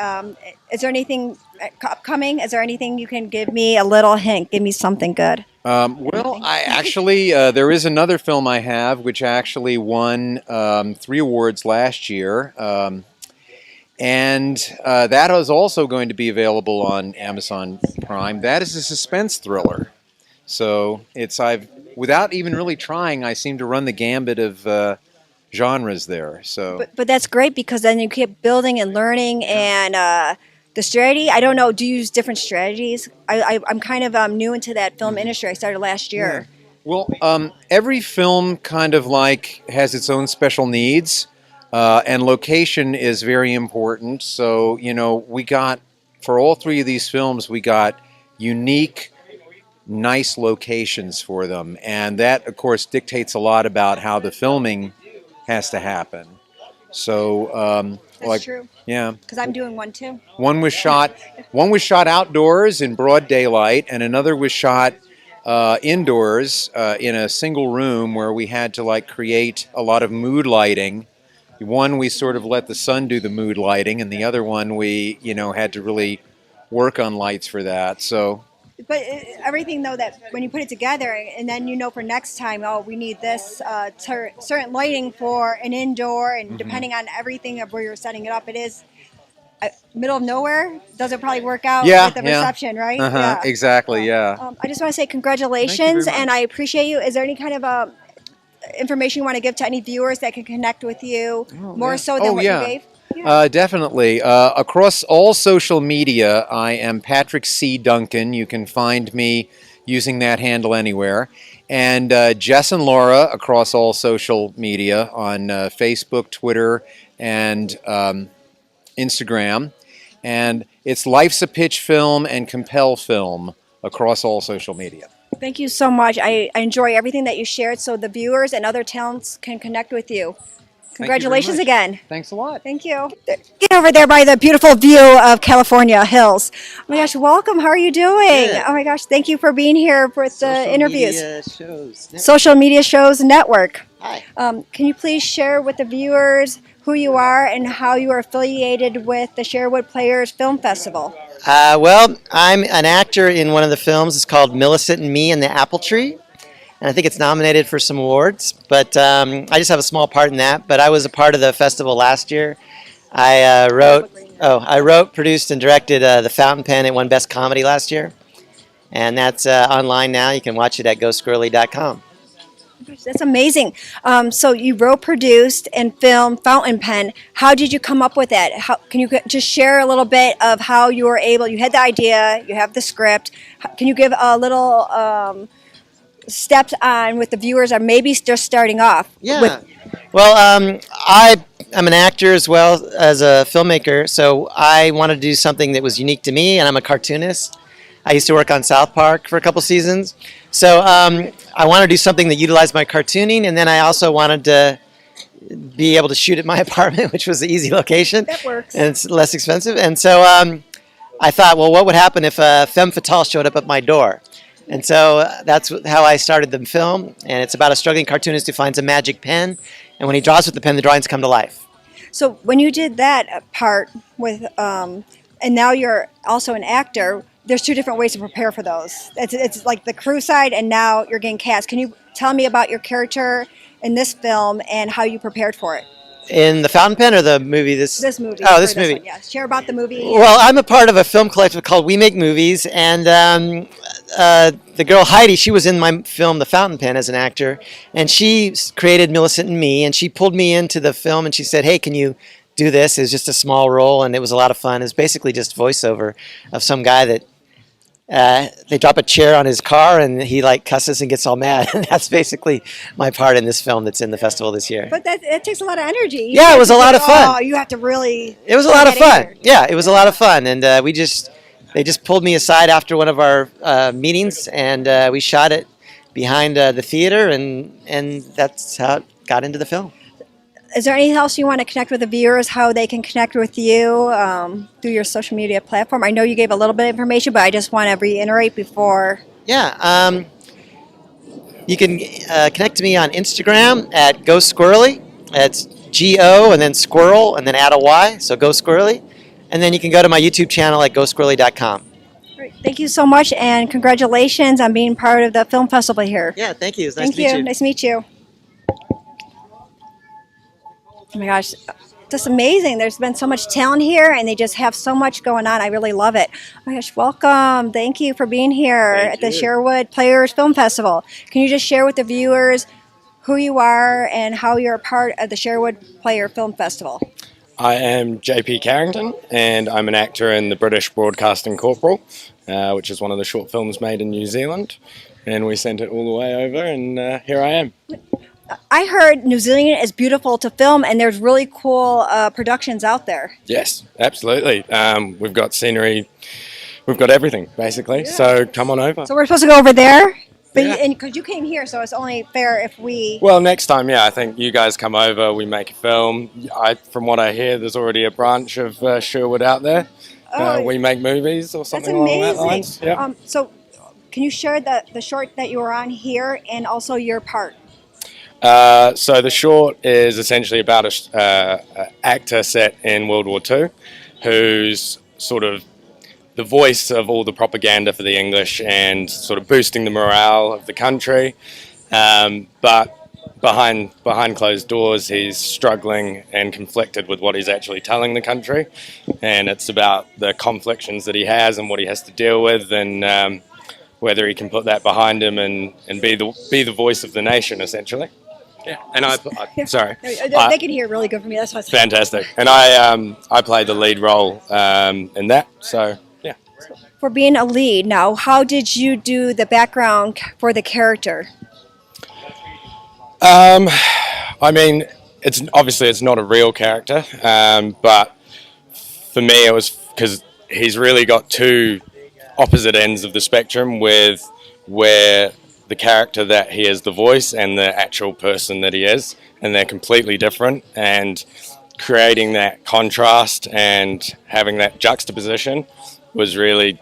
Is there anything upcoming? Is there anything you can give me a little hint? Give me something good. Well, I actually, there is another film I have, which actually won 3 awards last year. And that is also going to be available on Amazon Prime. That is a suspense thriller. So without even really trying, I seem to run the gambit of genres there. So, but that's great, because then you keep building and learning, and the strategy. I don't know. Do you use different strategies? I'm kind of new into that film industry. I started last year. Yeah. Well, every film kind of like has its own special needs. And location is very important. So, we got, for all 3 of these films, we got unique, nice locations for them. And that, of course, dictates a lot about how the filming has to happen. So, That's true. Yeah. Because I'm doing one too. One was shot outdoors in broad daylight, and another was shot indoors in a single room where we had to create a lot of mood lighting. One, we sort of let the sun do the mood lighting, and the other one we, had to really work on lights for that. So But everything though that when you put it together, and then you know for next time, oh, we need this certain lighting for an indoor, and depending on everything of where you're setting it up, it is middle of nowhere. Does it probably work out with the reception, right? Exactly. Yeah. I just want to say congratulations, and I appreciate you. Is there any kind of information you want to give to any viewers that can connect with you more so than what you gave? Definitely. Across all social media, I am Patrick C. Duncan. You can find me using that handle anywhere. And Jess and Laura across all social media on Facebook, Twitter, and Instagram. And it's Life's a Pitch Film and Compel Film across all social media. Thank you so much. I enjoy everything that you shared so the viewers and other talents can connect with you. Congratulations again. Thanks a lot. Thank you. Get over there by the beautiful view of California hills. Oh my gosh, welcome. How are you doing? Good. Oh my gosh, thank you for being here for the interviews. Social Media Shows Network. Hi. Can you please share with the viewers who you are and how you are affiliated with the Sherwood Players Film Festival? Well, I'm an actor in one of the films. It's called Millicent and Me and the Apple Tree. And I think it's nominated for some awards, but I just have a small part in that. But I was a part of the festival last year. I wrote, produced, and directed The Fountain Pen. It won Best Comedy last year. And that's online now. You can watch it at GoSquirrely.com. That's amazing. So you wrote, produced, and filmed Fountain Pen. How did you come up with that? Can you just share a little bit of how you were able, you had the idea, you have the script. Can you give a little steps on with the viewers are maybe just starting off? Well, I'm an actor as well as a filmmaker, so I wanted to do something that was unique to me, and I'm a cartoonist. I used to work on South Park for a couple seasons. So I wanted to do something that utilized my cartooning, and then I also wanted to be able to shoot at my apartment, which was the easy location. That works. And it's less expensive. And so I thought, well, what would happen if a femme fatale showed up at my door? And so that's how I started the film. And it's about a struggling cartoonist who finds a magic pen. And when he draws with the pen, the drawings come to life. So when you did that part with, and now you're also an actor, there's two different ways to prepare for those. It's like the crew side, and now you're getting cast. Can you tell me about your character in this film and how you prepared for it? In the Fountain Pen or the movie? This movie. Oh, this movie. Yeah. Share about the movie. Well, I'm a part of a film collective called We Make Movies, and the girl Heidi, she was in my film The Fountain Pen as an actor, and she created Millicent and Me, and she pulled me into the film, and she said, hey, can you do this? It was just a small role, and it was a lot of fun. It was basically just voiceover of some guy that they drop a chair on his car and he like cusses and gets all mad. And that's basically my part in this film that's in the festival this year. But that takes a lot of energy. Yeah, it was a lot of fun. Oh, you have to really. It was a lot of fun. Yeah, it was a lot of fun, and they just pulled me aside after one of our meetings, and we shot it behind the theater, and that's how it got into the film. Is there anything else you want to connect with the viewers, how they can connect with you through your social media platform? I know you gave a little bit of information, but I just want to reiterate before. Yeah, you can connect to me on Instagram at Go Squirrely. It's G-O and then squirrel and then add a Y, so Go Squirrely. And then you can go to my YouTube channel at GoSquirrely.com. Great. Thank you so much, and congratulations on being part of the film festival here. Yeah, thank you. It's nice to meet you. Nice to meet you. Oh my gosh, just amazing. There's been so much talent here, and they just have so much going on. I really love it. Oh my gosh, welcome. Thank you for being here at the Sherwood Players Film Festival. Can you just share with the viewers who you are and how you're a part of the Sherwood Player Film Festival? I am JP Carrington, and I'm an actor in the British Broadcasting Corporal, which is one of the short films made in New Zealand. And we sent it all the way over, and here I am. I heard New Zealand is beautiful to film, and there's really cool productions out there. Yes, absolutely. We've got scenery, we've got everything, basically. Yeah. So come on over. So we're supposed to go over there? But because you came here, so it's only fair if we... Well, next time, yeah, I think you guys come over, we make a film. From what I hear, there's already a branch of Sherwood out there. We make movies or something along that lines. Yeah. So can you share the short that you were on here and also your part? So the short is essentially about an actor set in World War II who's sort of the voice of all the propaganda for the English and sort of boosting the morale of the country. But behind closed doors, he's struggling and conflicted with what he's actually telling the country, and it's about the conflictions that he has and what he has to deal with, and whether he can put that behind him and be the voice of the nation, essentially. Yeah, and sorry, They can hear really good from me. That's what's fantastic. And I played the lead role in that. So yeah. For being a lead, now, how did you do the background for the character? I mean, it's not a real character, but for me it was because he's really got two opposite ends of the spectrum, with where the character that he is the voice and the actual person that he is, and they're completely different, and creating that contrast and having that juxtaposition was really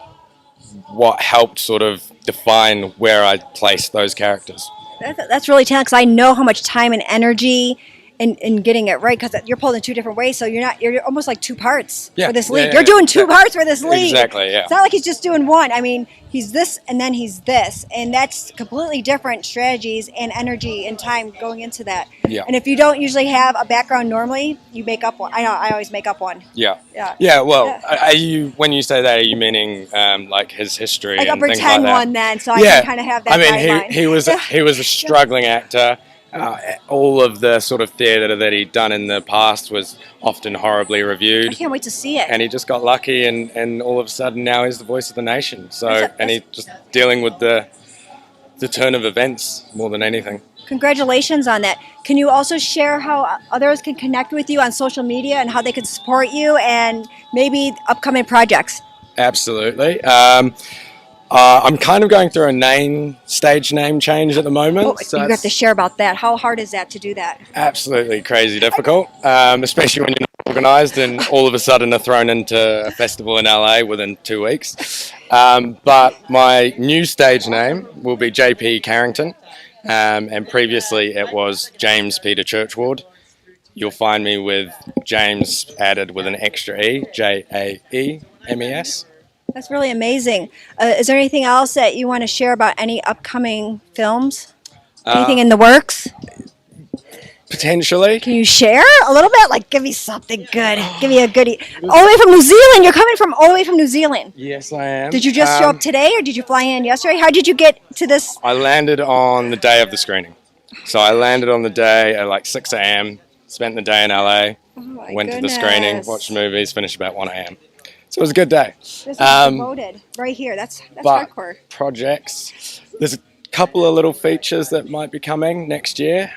what helped sort of define where I placed those characters. That's really talented, because I know how much time and energy in getting it right, because you're pulled in two different ways, so you're almost like two parts for this lead. You're doing two parts for this lead. Exactly, yeah. It's not like he's just doing one. I mean, he's this and then he's this, and that's completely different strategies and energy and time going into that. Yeah. And if you don't usually have a background normally, you make up one. I know, I always make up one. Yeah. Yeah. Yeah, well, are you, when you say that, are you meaning like his history Like a and things pretend like that? one then, so I can kind of have that I mean, guideline. he was a struggling actor. All of the sort of theatre that he'd done in the past was often horribly reviewed. I can't wait to see it. And he just got lucky, and all of a sudden now he's the voice of the nation. So, and he's just dealing with the turn of events more than anything. Congratulations on that. Can you also share how others can connect with you on social media and how they can support you and maybe upcoming projects? Absolutely. I'm kind of going through a stage name change at the moment. Oh, so you have to share about that. How hard is that to do that? Absolutely crazy difficult, especially when you're not organised and all of a sudden are thrown into a festival in LA within 2 weeks. But my new stage name will be JP Carrington, and previously it was James Peter Churchward. You'll find me with James added with an extra E, Jaeemes. That's really amazing. Is there anything else that you want to share about any upcoming films? Anything in the works? Potentially. Can you share a little bit? Like, give me something good. Give me a goodie. All the way from New Zealand. You're coming from all the way from New Zealand. Yes, I am. Did you just show up today, or did you fly in yesterday? How did you get to this? I landed on the day of the screening. So I landed on the day at like 6 a.m., spent the day in LA, went to the screening, watched movies, finished about 1 a.m. So it was a good day. This is devoted right here. That's hardcore. Projects. There's a couple of little features that might be coming next year.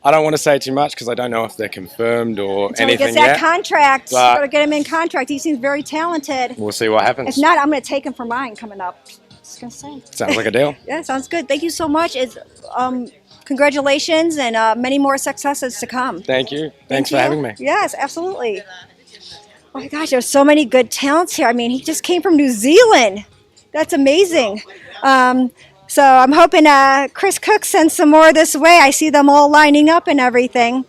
I don't want to say too much because I don't know if they're confirmed or Until anything he gets that yet. contract. You got to get him in contract. He seems very talented. We'll see what happens. If not, I'm going to take him for mine coming up. Just going to say. Sounds like a deal. Yeah, sounds good. Thank you so much. It's congratulations and many more successes to come. Thank you. Thanks for having me. Yes, absolutely. Oh my gosh, there's so many good talents here. I mean, he just came from New Zealand. That's amazing. So I'm hoping Chris Cook sends some more this way. I see them all lining up and everything.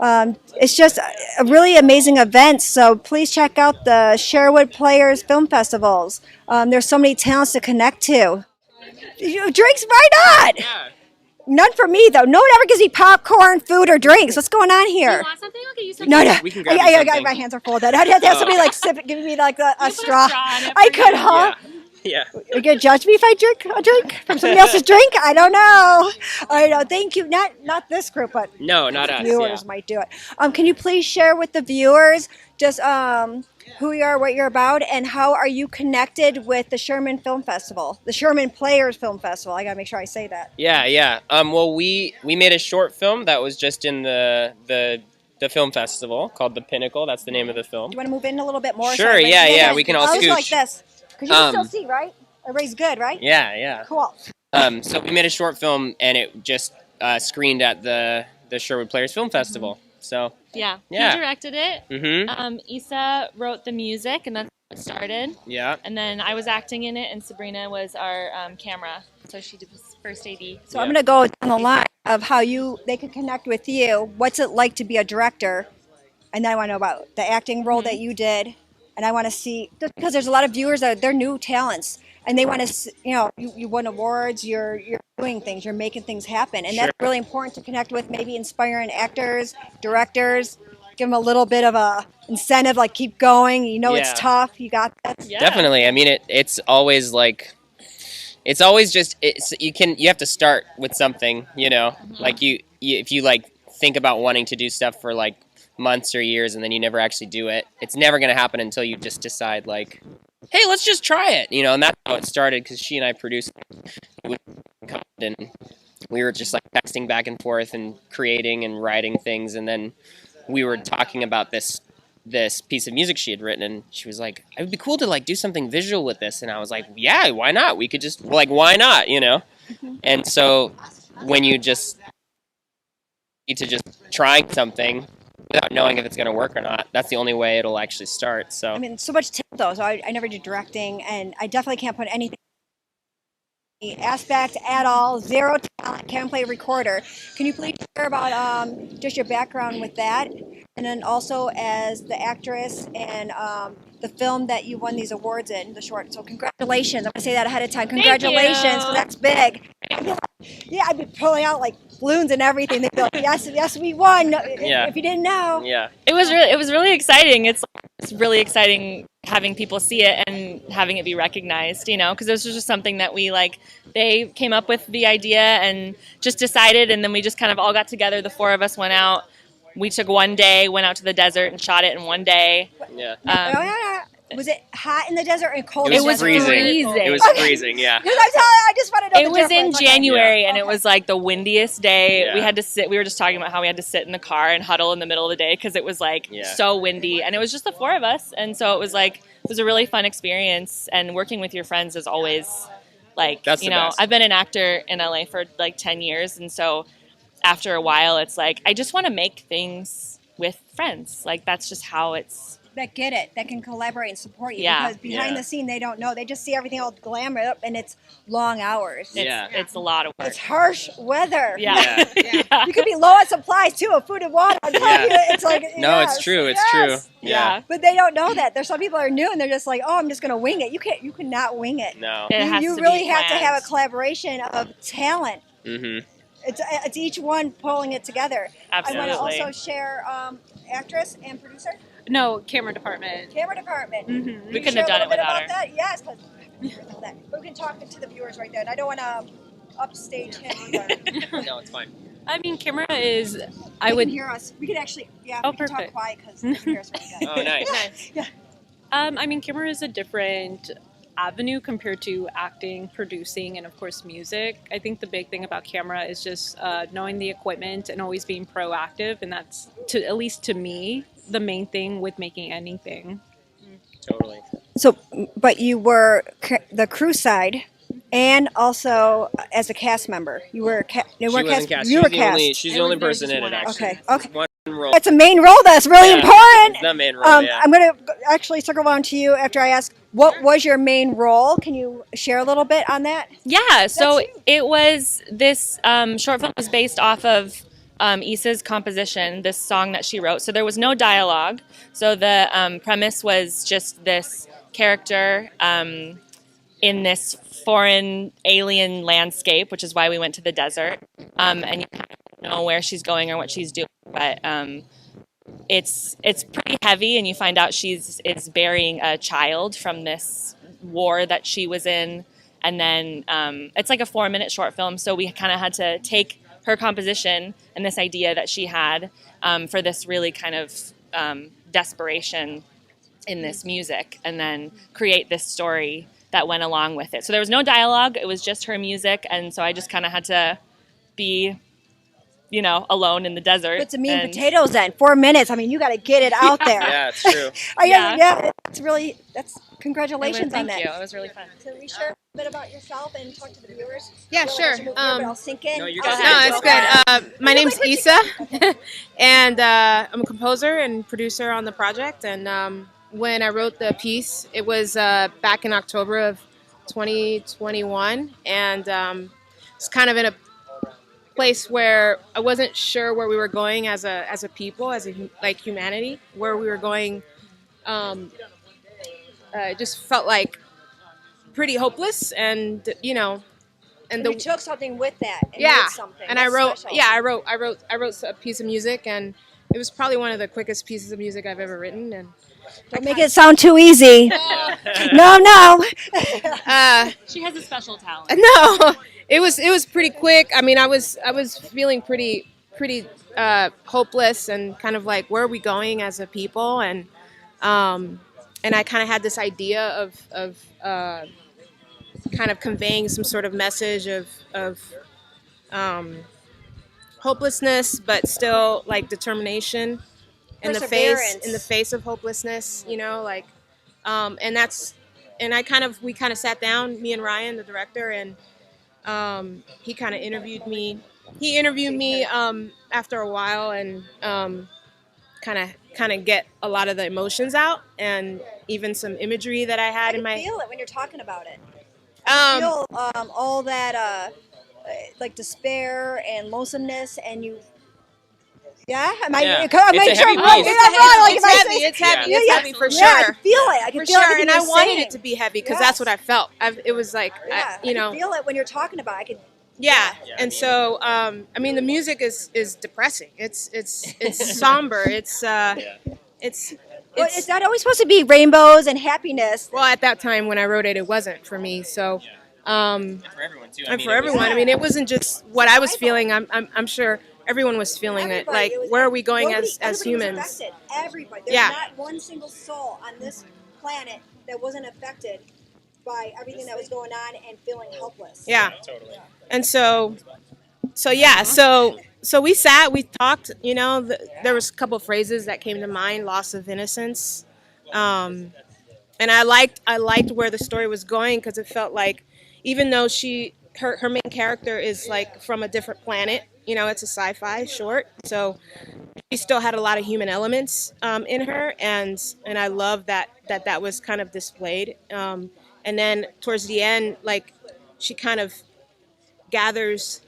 It's just a really amazing event. So please check out the Sherwood Players Film Festivals. There's so many talents to connect to. Drinks, why not? Yeah. None for me, though. No one ever gives me popcorn, food, or drinks. What's going on here? Do you want something? I'll get you something. No. We can grab you something. My hands are full. I'd have to have somebody like giving me like a straw. on it I for could, you. huh? Yeah. You're gonna judge me if I drink a drink from somebody else's drink? I don't know. I know. Thank you. Not this group, but No, not us. viewers might do it. Can you please share with the viewers just who you are, what you're about, and how are you connected with the Sherman Film Festival, the Sherman Players Film Festival? I gotta make sure I say that. Yeah. Well, we made a short film that was just in the film festival called The Pinnacle. That's the name of the film. Do you want to move in a little bit more? Sure, yeah, we can all I'll just scooch. like this. Because you can still see, right? Everybody's good, right? Yeah. Cool. So we made a short film, and it just screened at the Sherwood Players Film Festival. So Yeah, Yeah. he directed it. Mhm. Isa wrote the music, and that's how it started. Yeah. And then I was acting in it, and Sabrina was our camera. So she did this first AD. So I'm going to go down the line of how they can connect with you. What's it like to be a director? And then I want to know about the acting role that you did. and I want to see, just because there's a lot of viewers that they're new talents, and they want to, you won awards, you're doing things, you're making things happen, and that's really important to connect with, maybe inspiring actors, directors, give them a little bit of a incentive, like keep going, it's Yeah. tough, you got this. Definitely. I mean, it's always like, it's always just, you have to start with something, like you if you like think about wanting to do stuff for like months or years and then you never actually do it, it's never going to happen until you just decide like, hey, let's just try it, and that's how it started, because she and I produced it, and we were just like texting back and forth and creating and writing things, and then we were talking about this piece of music she had written, and she was like, it would be cool to like do something visual with this, and I was like, yeah, why not? We could just why not, And so when you just need to just trying something without knowing if it's going to work or not, that's the only way it'll actually start. So I mean, so much talent though, so I never did directing, and I definitely can't put anything aspect at all, zero talent, can't play a recorder. Can you please share about just your background with that, and then also as the actress and the film that you won these awards in, the short? So congratulations, I'm gonna say that ahead of time. Congratulations, because that's big. Yeah, I'd be pulling out like balloons and everything. They'd be like, yes, we won. Yeah. If you didn't know. Yeah. It was really exciting. It's really exciting having people see it and having it be recognized, because this was just something that they came up with the idea and just decided, and then we just kind of all got together. The four of us went out. We took one day, went out to the desert and shot it in one day. Yeah. Was it hot in the desert and cold? It in was the desert? freezing. It was freezing, yeah. Because I just want to know It the was in difference. Okay. January, and it was like the windiest day. Yeah. We had to sit. We were just talking about how we had to sit in the car and huddle in the middle of the day because it was so windy, and it was just the four of us. And so it was a really fun experience. And working with your friends is always That's the best. I've been an actor in LA for 10 years, and so after a while, it's like I just want to make things with friends. That's just how it's. That get it, that can collaborate and support you. Yeah. Because behind the scene, they don't know. They just see everything all glamoured up, and it's long hours. It's a lot of work. It's harsh weather. Yeah. You could be low on supplies too, of food and water. I'm telling you, it's like No, yes, it's true. It's yes. true. Yeah. But they don't know that. There's some people that are new, and they're just like, "Oh, I'm just gonna wing it." You cannot wing it. No. It has You to really be have to have planned. a collaboration of talent. Mm-hmm. It's each one pulling it together. Absolutely. I want to also share actress and producer. No, camera department. Camera department. Mm-hmm. We couldn't have done it without her. That? Yes, because we can talk to the viewers right there, and I don't want to upstage him either. No, it's fine. I mean, camera is. They I can would. hear us. We can actually, Oh, we can talk perfect. quiet because they can hear us really good. Oh, nice. Yeah. I mean, camera is a different avenue compared to acting, producing, and of course music. I think the big thing about camera is just knowing the equipment and always being proactive, and that's at least to me the main thing with making anything. Totally. So, but you were the crew side, and also as a cast member. You were She wasn't cast. You were cast. She's the only person in it, actually. Okay. One role. It's a main role that's really important. It's the main role, yeah. I'm going to actually circle on to you after I ask, what was your main role? Can you share a little bit on that? Yeah, so it was this short film was based off of Issa's composition, this song that she wrote. So there was no dialogue. So the premise was just this character in this foreign alien landscape, which is why we went to the desert. And you kind of don't know where she's going or what she's doing, but it's pretty heavy, and you find out is burying a child from this war that she was in. And then it's like a 4-minute short film, so we kind of had to take her composition and this idea that she had for this really kind of desperation in this music, and then create this story that went along with it. So there was no dialogue, it was just her music, and so I just kind of had to be, alone in the desert. It's a meat and potatoes then. 4 minutes. I mean, you got to get it out there. Yeah, it's true. That's congratulations on that. Thank you. It was really fun. Can we share a bit about yourself and talk to the viewers? Yeah, sure. I'll sink in. No, you're No, good. it's good. My name's Issa, and I'm a composer and producer on the project. And when I wrote the piece, it was back in October of 2021, and it's kind of in a place where I wasn't sure where we were going as a people, as humanity, where we were going it just felt like pretty hopeless, and And you took something with that and yeah, made something. and That's I wrote special. yeah I wrote a piece of music, and it was probably one of the quickest pieces of music I've ever written. And Don't make it sound too easy. No. She has a special talent. No, it was pretty quick. I mean, I was feeling pretty hopeless, and kind of like, where are we going as a people? And I kind of had this idea of kind of conveying some sort of message of hopelessness, but still like determination in the face of hopelessness. Like, and we kind of sat down, me and Ryan, the director, and he kind of interviewed me. He interviewed me after a while, and kind of get a lot of the emotions out, and even some imagery that I had in my. I feel it when you're talking about it. Um, Feel all that like despair and lonesomeness, and you. Yeah, am I? Yeah. Am I It's a sure heavy I'm piece. wrong? Like, It's if I heavy. say- It's heavy. Yeah. It's heavy for sure. Yeah, I can feel it. I can For feel sure, everything and I you're wanted saying. it to be heavy because Yes. that's what I felt. It was like, Yeah, I can feel it when you're talking about it. I can. yeah. And so, I mean, the music is depressing. It's somber. It's Well, it's not always supposed to be rainbows and happiness. well, at that time when I wrote it, it wasn't for me. So, And for everyone too. and for everyone, I mean, it wasn't just what I was feeling. I'm sure everyone was feeling it. Like, where are we going as everybody humans? Was affected. Everybody. There's Yeah. not one single soul on this planet that wasn't affected by everything that was going on and feeling helpless. Yeah. And so we sat, we talked. There was a couple of phrases that came to mind: loss of innocence, and I liked where the story was going, because it felt like, even though her main character is like from a different planet, it's a sci-fi short, so she still had a lot of human elements in her, and I love that was kind of displayed. And then towards the end, like, she kind of gathers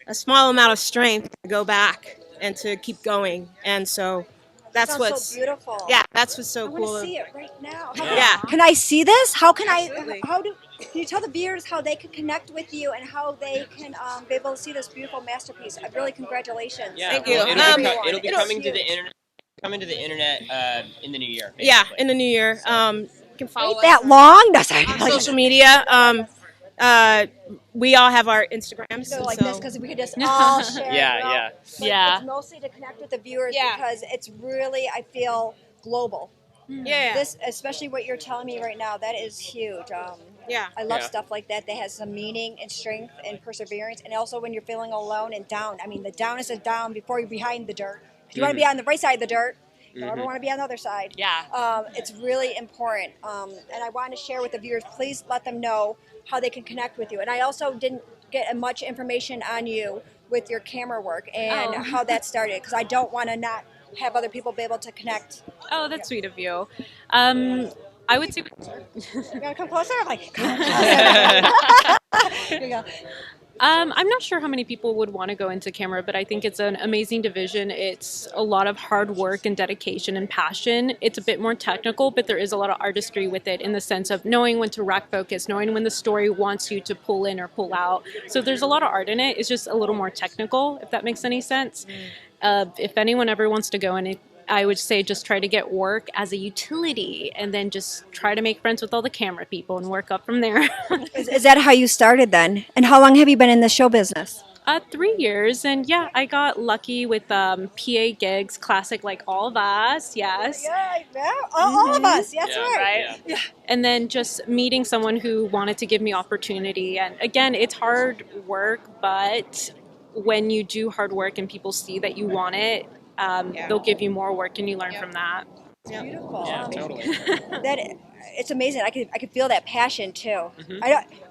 a small amount of strength to go back and to keep going, and so that's Sounds what's so beautiful. yeah, that's what's so I cool. want to see it right now. Yeah. Can I see this? How can Absolutely. Can you tell the viewers how they can connect with you and how they can be able to see this beautiful masterpiece? Really, congratulations. Yeah. Thank you. Well, it'll be coming to the internet. Coming to the internet in the new year. Basically. Yeah, in the new year. You can follow Wait, that us long? That's on social media. We all have our Instagrams. So like so- this, because we could just all share. Yeah. But Yeah. It's mostly to connect with the viewers, Yeah. because it's really, I feel, global. Yeah. This, especially what you're telling me right now, that is huge. Yeah. I love Yeah. stuff like that has some meaning and strength and perseverance, and also when you're feeling alone and down. I mean, the down is a down before you're behind the dirt. 'Cause you want to be on the right side of the dirt. You don't ever want to be on the other side. Yeah. It's really important. And I want to share with the viewers, please let them know how they can connect with you. And I also didn't get much information on you with your camera work and Oh. how that started, because I don't want to not have other people be able to connect. Oh, that's sweet of you. I would say. You gotta come closer? I'm like, come closer. Here you go. I'm not sure how many people would want to go into camera, but I think it's an amazing division. It's a lot of hard work and dedication and passion. It's a bit more technical, but there is a lot of artistry with it, in the sense of knowing when to rack focus, knowing when the story wants you to pull in or pull out. So there's a lot of art in it. It's just a little more technical, if that makes any sense. If anyone ever wants to go in it, I would say just try to get work as a utility, and then just try to make friends with all the camera people and work up from there. Is that how you started then? And how long have you been in the show business? 3 years, and yeah, I got lucky with PA gigs, classic, like All of Us, yes. Yeah, all of us. That's Yeah. right. Yeah. And then just meeting someone who wanted to give me opportunity. And again, it's hard work, but when you do hard work and people see that you want it, they'll give you more work, and you learn from that. It's beautiful. Yeah, totally. That it's amazing. I could feel that passion too. Mhm.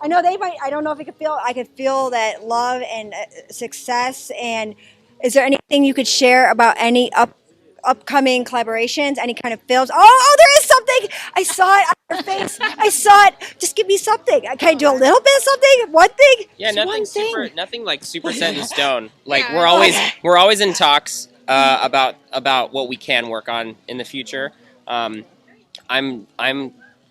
I know they might. I don't know if I could feel that love and success. And is there anything you could share about any upcoming collaborations? Any kind of films? Oh, there is something. I saw it on your face. I saw it. Just give me something. Can I do a little bit of something? One thing? Yeah, Just one nothing thing. nothing like super set in stone. Like Yeah. we're always in talks about what we can work on in the future. I'm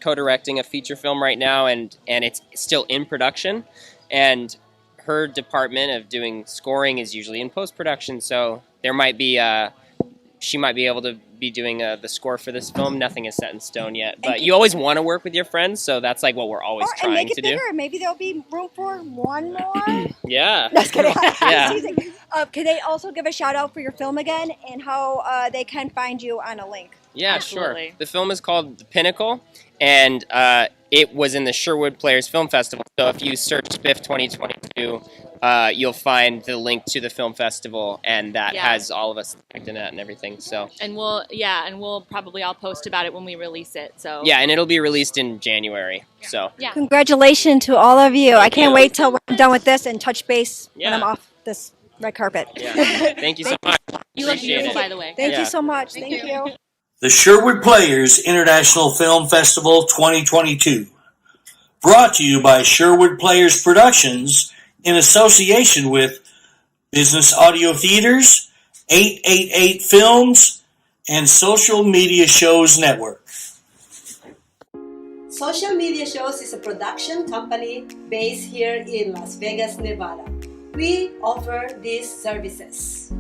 co-directing a feature film right now, and it's still in production. And her department of doing scoring is usually in post-production, so there might be she might be able to be doing the score for this film. Nothing is set in stone yet, but you always want to work with your friends, so that's like what we're always and trying make it to bigger. do. Maybe there'll be room for one more. Yeah. Just kidding. Yeah. Can they also give a shout out for your film again and how they can find you on a link? Yeah, Absolutely. sure. The film is called The Pinnacle, and it was in the Sherwood Players Film Festival. So if you search SPIFF 2022, you'll find the link to the film festival, and that has all of us tagged in it and everything. So And we'll probably all post about it when we release it. So yeah, and it'll be released in January. So yeah. Congratulations to all of you. I can't you. wait till I'm done with this and touch base when Yeah. I'm off this red carpet. yeah, thank you so much. You look Appreciate beautiful, it. by the way. Thank Yeah. you so much. Thank you. The Sherwood Players International Film Festival 2022. Brought to you by Sherwood Players Productions in association with Business Audio Theaters, 888 Films, and Social Media Shows Network. Social Media Shows is a production company based here in Las Vegas, Nevada. We offer these services.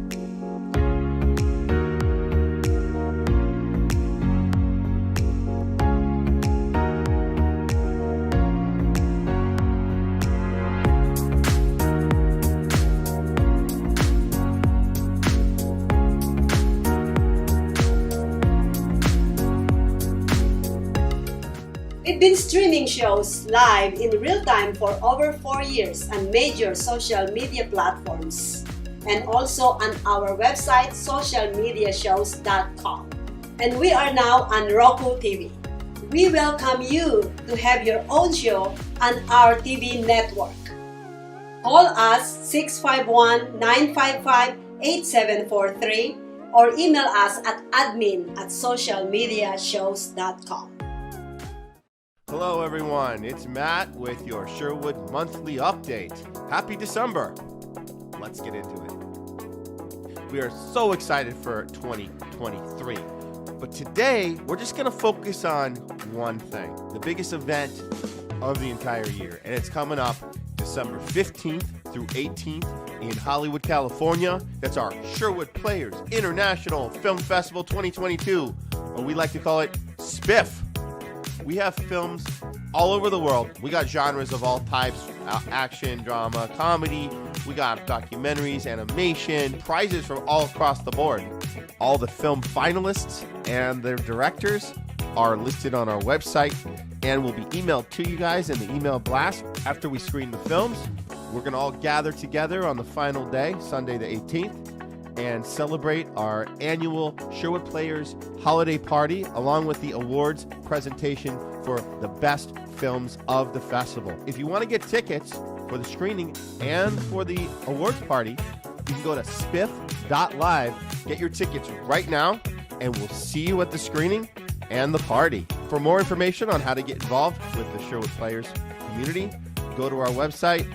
We've been streaming shows live in real time for over 4 years on major social media platforms and also on our website socialmediashows.com. And we are now on Roku TV. We welcome you to have your own show on our TV network. Call us 651-955-8743 or email us at admin@socialmediashows.com. Hello everyone, it's Matt with your Sherwood Monthly Update. Happy December! Let's get into it. We are so excited for 2023, but today we're just going to focus on one thing, the biggest event of the entire year, and it's coming up December 15th through 18th in Hollywood, California. That's our Sherwood Players International Film Festival 2022, or we like to call it SPIFF. We have films all over the world. We got genres of all types, action, drama, comedy. We got documentaries, animation, prizes from all across the board. All the film finalists and their directors are listed on our website and will be emailed to you guys in the email blast after we screen the films. We're going to all gather together on the final day, Sunday the 18th, and celebrate our annual Sherwood Players holiday party along with the awards presentation for the best films of the festival. If you want to get tickets for the screening and for the awards party, you can go to SPIFF.LIVE, get your tickets right now, and we'll see you at the screening and the party. For more information on how to get involved with the Sherwood Players community, go to our website,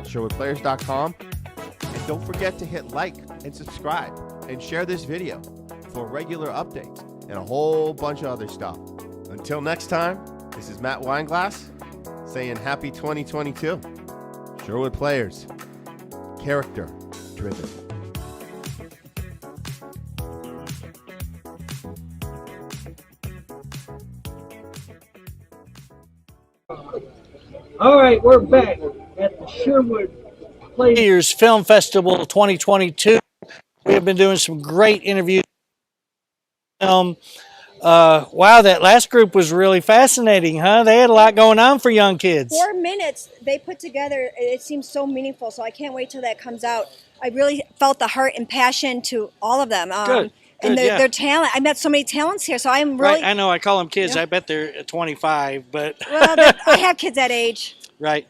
sherwoodplayers.com. And don't forget to hit like and subscribe and share this video for regular updates and a whole bunch of other stuff. Until next time, this is Matt Weinglass saying happy 2022. Sherwood Players, character driven. All right, we're back at the Sherwood Players Film Festival 2022. We have been doing some great interviews. Wow, that last group was really fascinating, huh? They had a lot going on for young kids. 4 minutes they put together, it seems so meaningful, so I can't wait till that comes out. I really felt the heart and passion to all of them. Good. And yeah. their talent. I met so many talents here, so I'm really... Right, I know, I call them kids. Yeah. I bet they're 25, but... Well, I have kids that age. Right.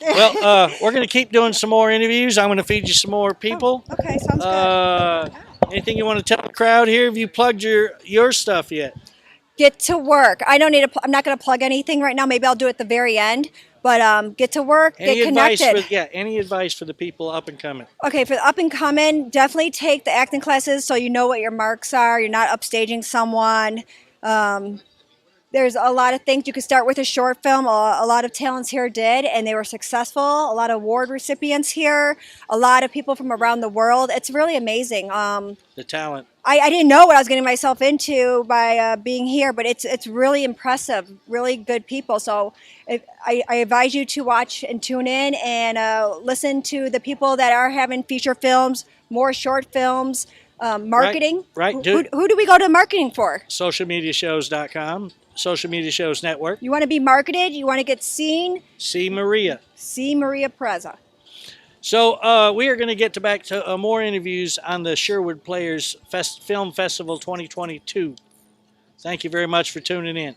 Well, we're going to keep doing some more interviews. I'm going to feed you some more people. Okay, sounds good. Anything you want to tell the crowd here? Have you plugged your stuff yet? Get to work. I don't need I'm not going to plug anything right now. Maybe I'll do it at the very end. But get to work, get connected. Any advice for the people up and coming? Okay, for the up and coming, definitely take the acting classes so you know what your marks are. You're not upstaging someone. There's a lot of things. You could start with a short film. A lot of talents here did, and they were successful. A lot of award recipients here. A lot of people from around the world. It's really amazing. The talent. I didn't know what I was getting myself into by being here, but it's really impressive. Really good people. So I advise you to watch and tune in and listen to the people that are having feature films, more short films, marketing. Right. Who do we go to marketing for? Socialmediashows.com. Social Media Shows Network. You want to be marketed. You want to get seen. See Maria. See Maria Preza. So we are going to get back to more interviews on the Sherwood Players Film Festival 2022. Thank you very much for tuning in.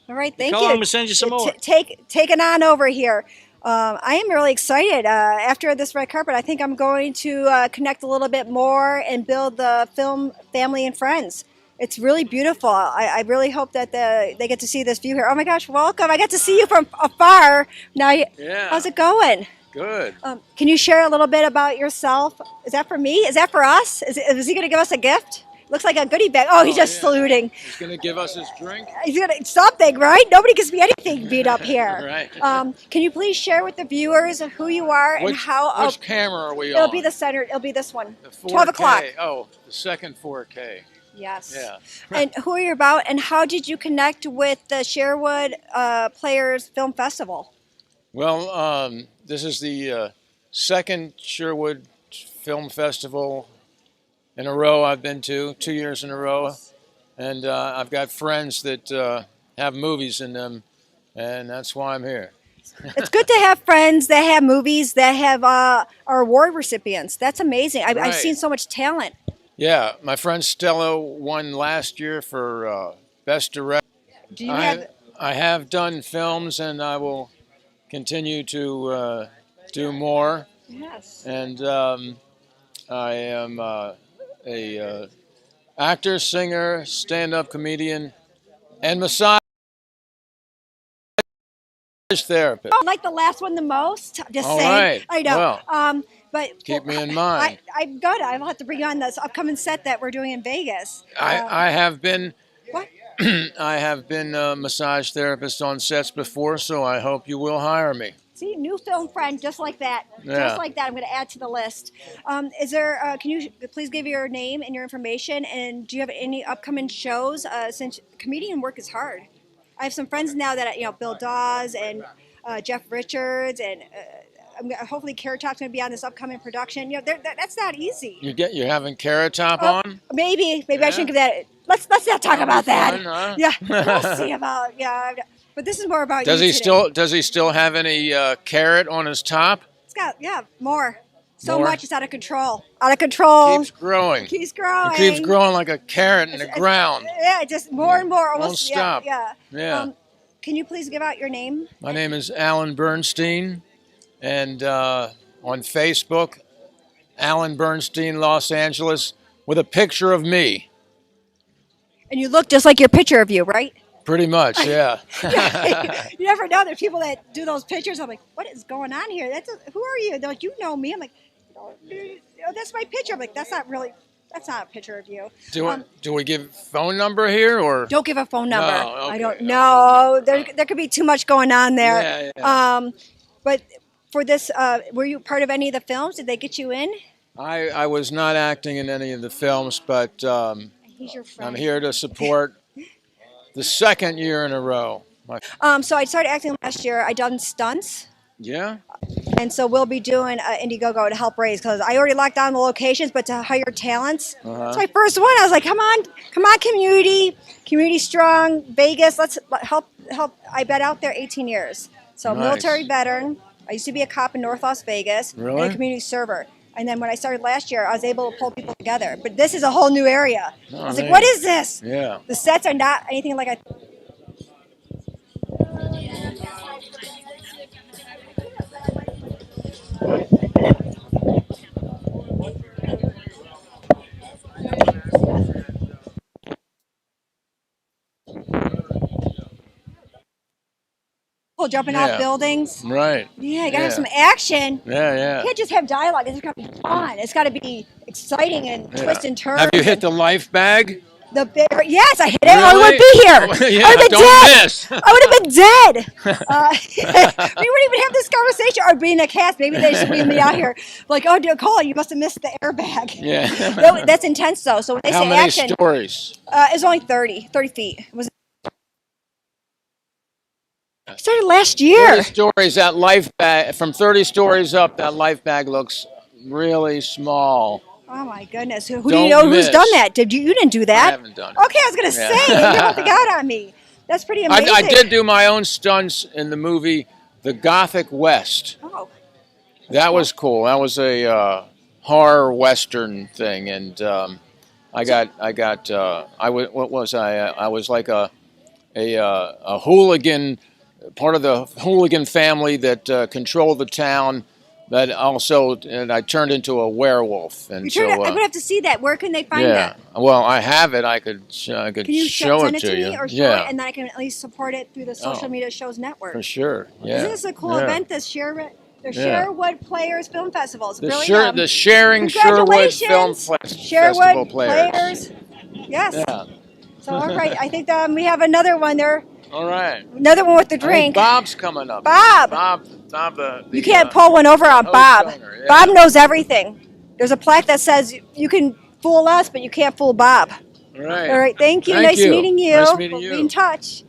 All right, thank Nicole, you. I'm going to send you some more. Take it on over here. I am really excited. After this red carpet, I think I'm going to connect a little bit more and build the film family and friends. It's really beautiful. I really hope that they get to see this view here. Oh my gosh, welcome. I got to see you from afar. Now, how's it going? Good. Can you share a little bit about yourself? Is that for me? Is that for us? Is he going to give us a gift? Looks like a goodie bag. Oh, he's just saluting. He's going to give us his drink. He's going to something, right? Nobody gives me anything beat up here. Right. Can you please share with the viewers who you are and how? Which camera are we It'll on? be the center. It'll be this one. The 4K. 12 o'clock. Oh, the second 4K. Yes. Yeah. And who are you about, and how did you connect with the Sherwood Players Film Festival? Well, this is the second Sherwood Film Festival in a row I've been to, 2 years in a row. And I've got friends that have movies in them, and that's why I'm here. It's good to have friends that have movies that have are award recipients. That's amazing. I've seen so much talent. Yeah, my friend Stella won last year for Best Director. Do you have? I have done films, and I will continue to do more. Yes. And I am a actor, singer, stand-up comedian, and massage therapist. I like the last one the most. Just All saying. right. I know. Well, but keep me in mind. I'm good. I'll have to bring you on this upcoming set that we're doing in Vegas. I have been. What? I have been a massage therapist on sets before, so I hope you will hire me. See, new film friend, just like that. Yeah. Just like that. I'm going to add to the list. Is there? Can you please give your name and your information? And do you have any upcoming shows? Since comedian work is hard. I have some friends now that Bill Dawes and Jeff Richards, and hopefully Carrot Top's going to be on this upcoming production. That's not easy. You're having Carrot Top on? Maybe I shouldn't give that. Let's not talk about that. Fun, huh? Yeah, we'll see about But this is more about Does you he today. Does he still have any carrot on his top? It's got more. So More? much, it's out of control. Out of control. Keeps growing. Keeps growing. It keeps growing like a carrot in the ground. Yeah, just more and more. Almost. Won't stop. Yeah. Can you please give out your name? My name is Alan Bernstein, and on Facebook, Alan Bernstein, Los Angeles, with a picture of me. And you look just like your picture of you, right? Pretty much, yeah. You never know. There's people that do those pictures. I'm like, what is going on here? Who are you? They're like, you know me. I'm like, that's my picture. I'm like, that's not a picture of you. Do we give phone number here, or don't give a phone number? No, okay. I don't know. There could be too much going on there. Yeah. But for this, were you part of any of the films? Did they get you in? I was not acting in any of the films, but He's your friend. I'm here to support the second year in a row. So I started acting last year. I done stunts. Yeah? And so we'll be doing Indiegogo to help raise, because I already locked down the locations, but to hire talents. It's my first one. I was like, come on, community strong, Vegas. Let's help. I've been out there 18 years. So Nice. military veteran. I used to be a cop in North Las Vegas. Really? And a community server. And then when I started last year, I was able to pull people together. But this is a whole new area. I was like, what is this? Yeah. The sets are not anything like I. Jumping off buildings. Right. Yeah, you gotta have some action. Yeah. You can't just have dialogue. It's gotta be fun. It's gotta be exciting and twist and turn. Have you hit the life bag? The bear. Yes, I hit it. Really? I would be here. Oh, yeah, I would have been don't dead. miss. I would have been dead. We wouldn't even have this conversation. Or being a cast, maybe they should wheel me out here. Like, oh, dear Cole, you must have missed the airbag. Yeah. That's intense, though. So when they How say many action, stories? it was only 30 feet. It was. It started last year. 30 stories. That life bag, from 30 stories up, that life bag looks really small. Oh my goodness! Who do Don't you know who's miss. done that? Did you? You didn't do that. I haven't done it. Okay, I was gonna Yeah. say you're helping out on me. That's pretty amazing. I did do my own stunts in the movie The Gothic West. Oh. That was cool. That was a horror western thing, and I was like a hooligan, part of the hooligan family that controlled the town. That also, and I turned into a werewolf, and I would have to see that. Where can they find yeah. that? Well, I have it. I could Can you show send it to me you. or show Yeah, it, and then I can at least support it through the social media shows network. for sure. Yeah. Isn't this a cool Yeah. event? The Sherwood Players Film Festival. It's The, really the Sharing Sherwood Film Festival Sherwood Players. Yes. Yeah. So all right, I think we have another one there. All right. Another one with the I think drink. Bob's coming up. Bob. Bob, the You can't pull one over on host Bob. owner, yeah. Bob knows everything. There's a plaque that says you can fool us, but you can't fool Bob. All right. All right, thank you. Thank Nice you. meeting you. Nice meeting We'll you. be in touch.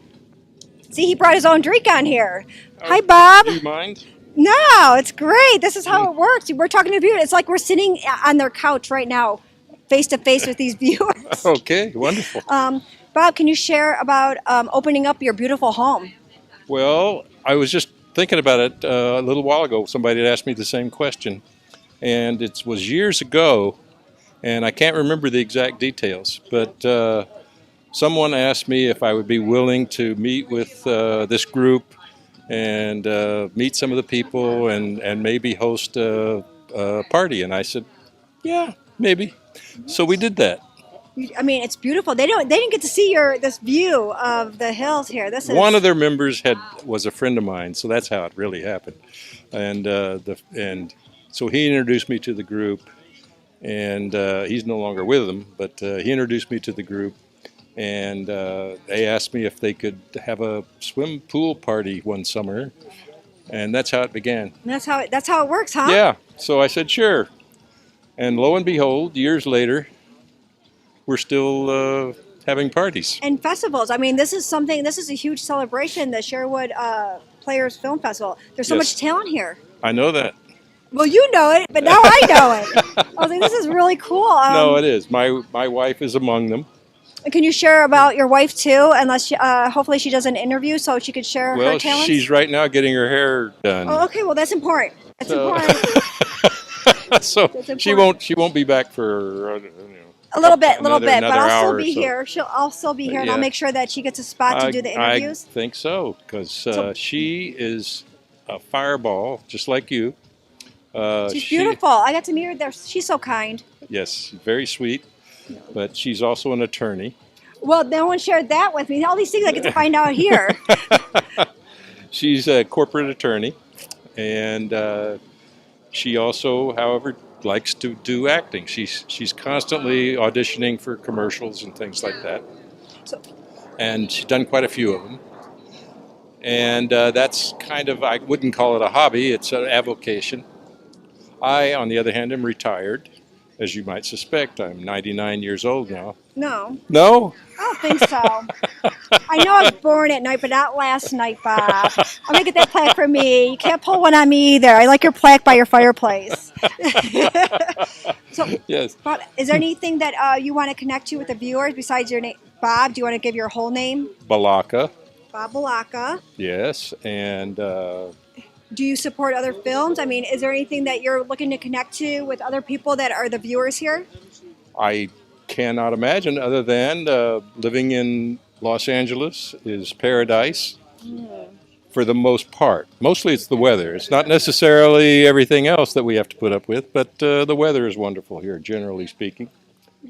See, he brought his own drink on here. Hi, Bob. Do you mind? No, it's great. This is how it works. We're talking to viewers. It's like we're sitting on their couch right now, face to face with these viewers. Okay, wonderful. Bob, can you share about opening up your beautiful home? Well, I was just thinking about it a little while ago. Somebody had asked me the same question, and it was years ago, and I can't remember the exact details, but someone asked me if I would be willing to meet with this group and meet some of the people and maybe host a party, and I said, yeah, maybe. So we did that. I mean, it's beautiful. They didn't get to see this view of the hills here. This is One of their members was a friend of mine, so that's how it really happened. And so he introduced me to the group, and he's no longer with them, but he introduced me to the group, and they asked me if they could have a swim pool party one summer, and that's how it began. That's how it works, huh? Yeah. So I said sure, and lo and behold, years later, we're still having parties. And festivals. I mean, this is a huge celebration, the Sherwood Players Film Festival. There's so Yes. much talent here. I know that. Well, you know it, but now I know it. I was like, this is really cool. No, it is. My wife is among them. Can you share about your wife too? Unless hopefully she does an interview so she could share her Well, talents. she's right now getting her hair done. Oh, okay. Well, that's important. That's So- important. So That's she important. won't be back for A little bit, but another I'll hour still or be so. here. I'll still be here, and I'll Yeah. make sure that she gets a spot to do the interviews. I think so, because she is a fireball, just like you. She's beautiful. I got to meet her there. She's so kind. Yes, very sweet, but she's also an attorney. Well, no one shared that with me. All these things I get to find out here. She's a corporate attorney, and she also, however, likes to do acting. She's constantly auditioning for commercials and things like that, and she's done quite a few of them. And that's kind of, I wouldn't call it a hobby, it's an avocation. I, on the other hand, am retired, as you might suspect. I'm 99 years old now. No, No? I don't think so. I know I was born at night, but not last night, Bob. I'm gonna get that plaque for me. You can't pull one on me either. I like your plaque by your fireplace. So, Yes. Bob, is there anything that you want to connect to with the viewers besides your name? Bob, do you want to give your whole name? Balaka, Bob Balaka. yes, and Do you support other films? I mean, is there anything that you're looking to connect to with other people that are the viewers here? I cannot imagine other than living in Los Angeles is paradise for the most part. Mostly it's the weather. It's not necessarily everything else that we have to put up with, but the weather is wonderful here, generally speaking.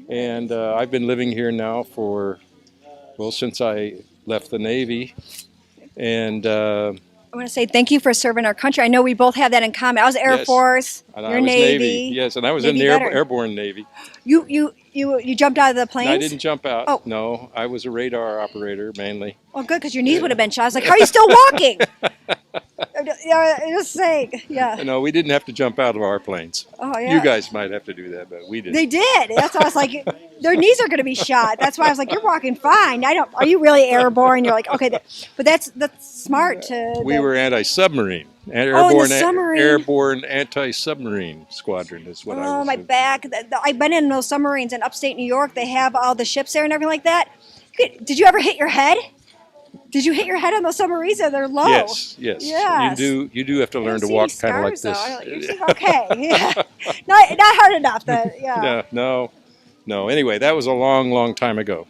And I've been living here now for, well, since I left the Navy. And I want to say thank you for serving our country. I know we both have that in common. I was Air Yes. Force. And You're I was Navy. Yes, and I was in Navy the veteran. airborne Navy. You jumped out of the planes? No, I didn't jump out. Oh. No, I was a radar operator mainly. Well, good, because your knees would have been shot. I was like, how are you still walking? I'm just saying, yeah. No, we didn't have to jump out of our planes. Oh, yeah. You guys might have to do that, but we didn't. They did. That's why I was like, their knees are going to be shot. That's why I was like, you're walking fine. Are you really airborne? You're like, okay, but that's smart to. We were anti-submarine. Submarine. Airborne anti-submarine squadron is what I was. Oh, my back. I've been in those submarines in upstate New York. They have all the ships there and everything like that. Did you ever hit your head? Did you hit your head on those submarines? They're low. Yes. Yes. You do have to learn to walk kind of like this. You seem okay. Yeah. Not hard enough. Yeah. No. Anyway, that was a long time ago.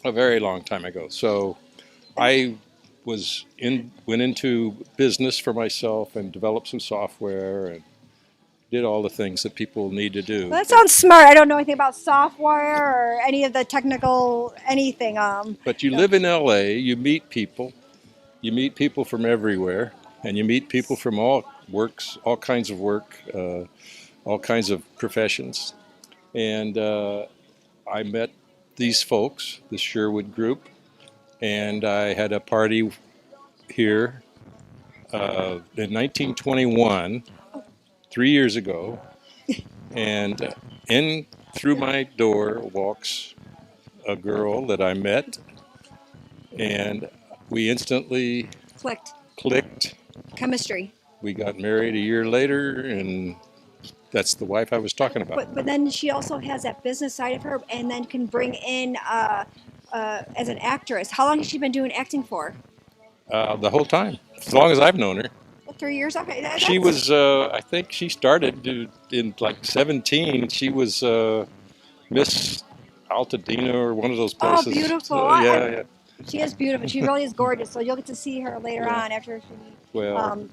A very long time ago. So I went into business for myself and developed some software and did all the things that people need to do. Well, that sounds smart. I don't know anything about software or any of the technical anything. But you live in LA, you meet people from everywhere, and you meet people from all kinds of work, all kinds of professions. And I met these folks, the Sherwood group, and I had a party here in 1921, 3 years ago, and in through my door walks a girl that I met, and we instantly clicked. Chemistry. We got married a year later, and that's the wife I was talking about. But then she also has that business side of her, and then can bring in as an actress. How long has she been doing acting for? The whole time, as long as I've known her. 3 years. Okay. She was, I think she started in like 17. She was Miss Altadena or one of those places. Oh, beautiful. Yeah. She is beautiful. She really is gorgeous. So you'll get to see her later on after she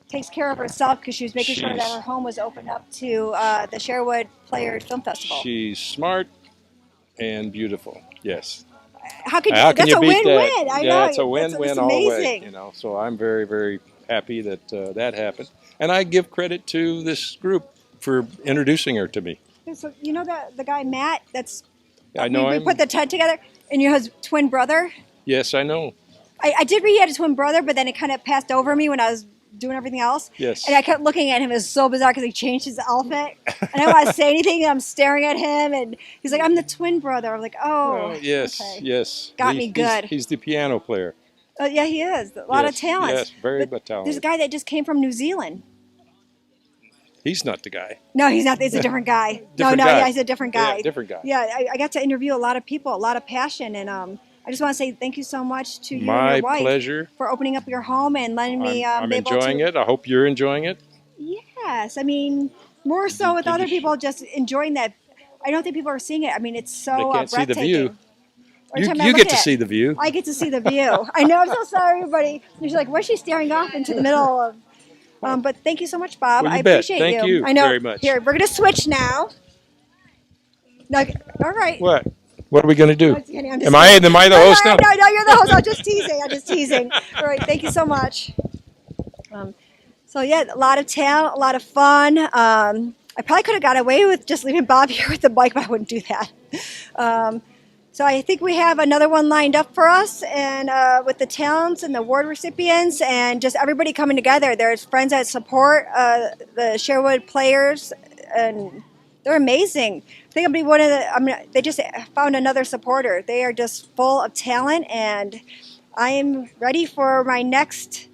takes care of herself, because she was making sure that her home was opened up to the Sherwood Players Film Festival. She's smart and beautiful. Yes. How can that's you a beat win-win. that? I know. Yeah, it's a win-win all the way. Amazing. You know, so I'm very, very happy that that happened, and I give credit to this group for introducing her to me. So you know the guy Matt? I know we him. put the tent together, and you have twin brother. Yes, I know. I did read he had a twin brother, but then it kind of passed over me when I was doing everything else. Yes. And I kept looking at him. It was so bizarre because he changed his outfit. And I don't want to say anything. And I'm staring at him. And he's like, I'm the twin brother. I'm like, oh. Yes, okay. yes. Got me good. He's the piano player. Yeah, he is. A lot of talent. Yes, very talented. There's a guy that just came from New Zealand. He's not the guy. No, he's not. He's a different guy. Guy. Yeah, he's a different guy. Yeah, different guy. Yeah, I got to interview a lot of people, a lot of passion. And I just want to say thank you so much to you and My your wife pleasure. for opening up your home and letting me I'm be able enjoying it. I hope you're enjoying it. Yes, I mean, more so with other people just enjoying that. I don't think people are seeing it. I mean, it's so They can't see the breathtaking. view. Every time I You look get to at it, see the view. I get to see the view. I know. I'm so sorry, everybody. You're like, why is she staring off into the middle of? But thank you so much, Bob. Well, you I bet. appreciate Thank you I know. very much. Here, we're gonna switch now. No, all right. What? What are we going to do? I'm just kidding. Am I the host now? No, you're the host. I'm just teasing. I'm just teasing. All right, thank you so much. So yeah, a lot of talent, a lot of fun. I probably could have got away with just leaving Bob here with the mic, but I wouldn't do that. So I think we have another one lined up for us, and with the talents and the award recipients and just everybody coming together. There's friends that support the Sherwood Players, and they're amazing. I think I'll be one of the, they just found another supporter. They are just full of talent, and I am ready for my next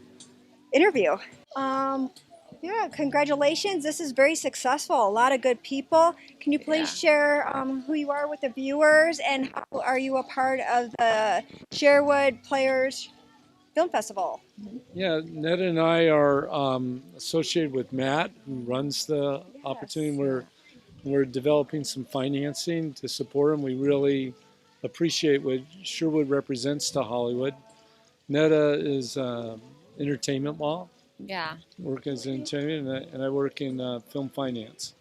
interview. Yeah, congratulations. This is very successful. A lot of good people. Can you please share who you are with the viewers, and how are you a part of the Sherwood Players Film Festival? Yeah, Netta and I are associated with Matt, who runs the opportunity. We're developing some financing to support him. We really appreciate what Sherwood represents to Hollywood. Netta is entertainment law. Yeah. Work as an entertainment, and I work in film finance.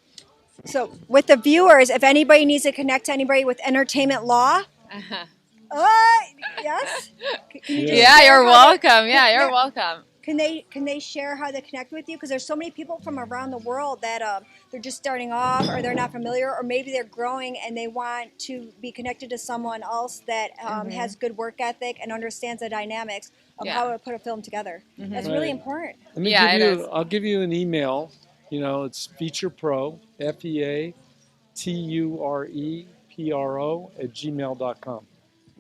So with the viewers, if anybody needs to connect to anybody with entertainment law, Uh-huh. yes? Can you just Yeah, share you're how welcome. Yeah, you're welcome. Can they share how they connect with you? Because there's so many people from around the world that they're just starting off, or they're not familiar, or maybe they're growing and they want to be connected to someone else that has good work ethic and understands the dynamics of how to put a film together. That's really Right. important. Let me give you. I'll give you an email. You know, it's featurepro, FEATUREPRO @gmail.com.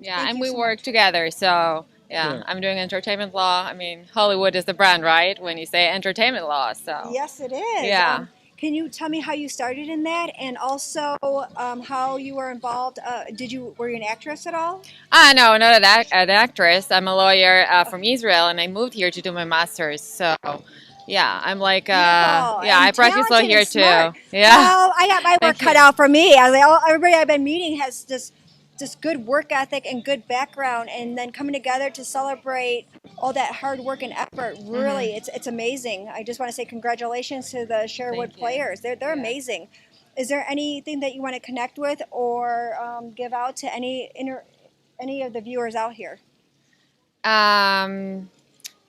Yeah, and we work together. So Yeah. I'm doing entertainment law. I mean, Hollywood is the brand, right? When you say entertainment law, so Yes, it is. Yeah. Can you tell me how you started in that, and also how you were involved? Were you an actress at all? No, not an actress. I'm a lawyer from Israel, and I moved here to do my master's. So, yeah, I'm like, I practice law here too. Yeah. Well, I got my work Thank cut you. out for me. I was like, everybody I've been meeting has just good work ethic and good background, and then coming together to celebrate all that hard work and effort. Really, it's amazing. I just want to say congratulations to the Sherwood Players. They're amazing. Is there anything that you want to connect with or give out to any of the viewers out here?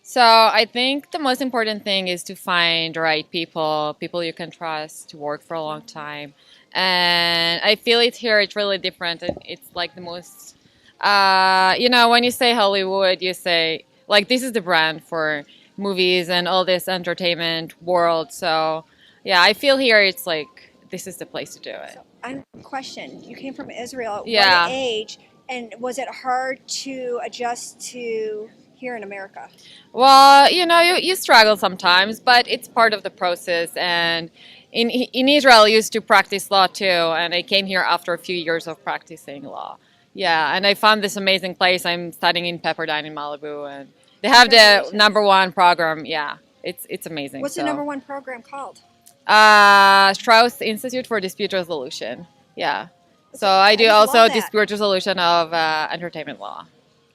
So I think the most important thing is to find the right people you can trust to work for a long time. And I feel it here, it's really different. It's like the most, when you say Hollywood, you say, like, this is the brand for movies and all this entertainment world. So, yeah, I feel here it's like, this is the place to do it. I have a question. You came from Israel at Yeah. what age, and was it hard to adjust to here in America? Well, you struggle sometimes, but it's part of the process. And in Israel, I used to practice law too, and I came here after a few years of practicing law. Yeah, and I found this amazing place. I'm studying in Pepperdine in Malibu, and they have the #1 program. Yeah, it's amazing. What's the #1 program called? Strauss Institute for Dispute Resolution. Yeah. So I do just also love that. dispute resolution of entertainment law.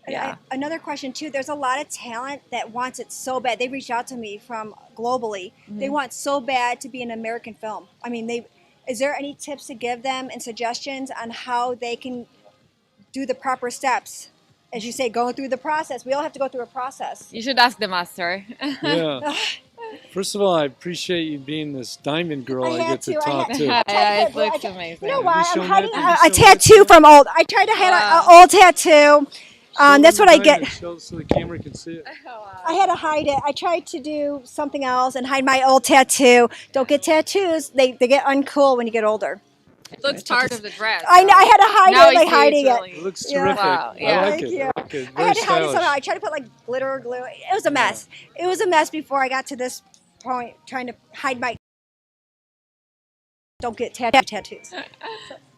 Yeah. Another question too. There's a lot of talent that wants it so bad. They reach out to me from globally. They want so bad to be in an American film. I mean, is there any tips to give them and suggestions on how they can do the proper steps? As you say, going through the process. We all have to go through a process. You should ask the master. Yeah. First of all, I appreciate you being this diamond girl I get to talk to. Yeah, it looks amazing. You know why? show I'm me hiding that? a tattoo from old. I tried to hide an old tattoo. That's what I get. Show so the camera can see it. I had to hide it. I tried to do something else and hide my old tattoo. Don't get tattoos. They get uncool when you get older. It looks part of the dress. I know. I had to hide Now it, like hiding really, It looks Yeah. terrific. Wow, yeah. I like Thank it. you. I like it. I Very had to hide it stylish. somehow. I tried to put like glitter or glue. It was a mess. It was a mess before I got to this point, trying to hide my. Don't get tattoos.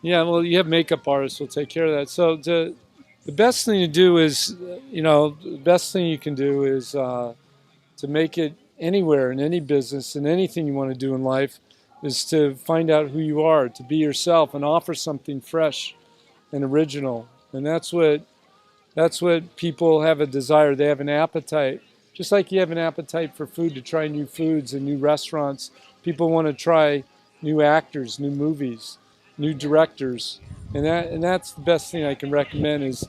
Yeah, well, you have makeup artists who'll take care of that. So the best thing to do is, the best thing you can do is to make it anywhere in any business and anything you want to do in life is to find out who you are, to be yourself and offer something fresh and original. And that's what people have a desire. They have an appetite. Just like you have an appetite for food, to try new foods and new restaurants, people want to try new actors, new movies, new directors. And that's the best thing I can recommend is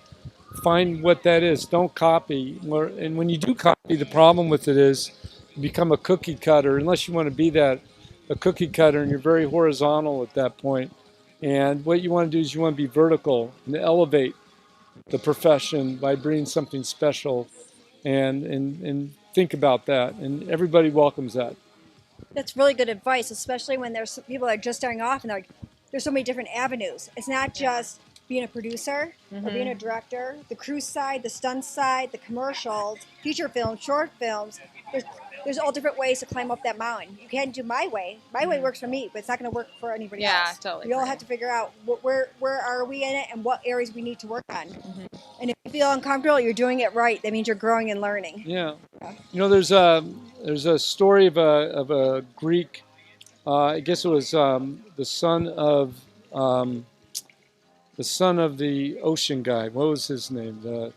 find what that is. Don't copy. And when you do copy, the problem with it is you become a cookie cutter, unless you want to be a cookie cutter, and you're very horizontal at that point. And what you want to do is you want to be vertical and elevate the profession by bringing something special and think about that. And everybody welcomes that. That's really good advice, especially when there's people that are just starting off and they're like, there's so many different avenues. It's not just being a producer or being a director, the crew side, the stunt side, the commercials, feature films, short films. There's all different ways to climb up that mountain. You can't do my way. My way works for me, but it's not going to work for anybody else. Yeah, totally. We all have to figure out where are we in it and what areas we need to work on. And if you feel uncomfortable, you're doing it right. That means you're growing and learning. Yeah. There's a story of a Greek, I guess it was the son of the ocean guy. What was his name?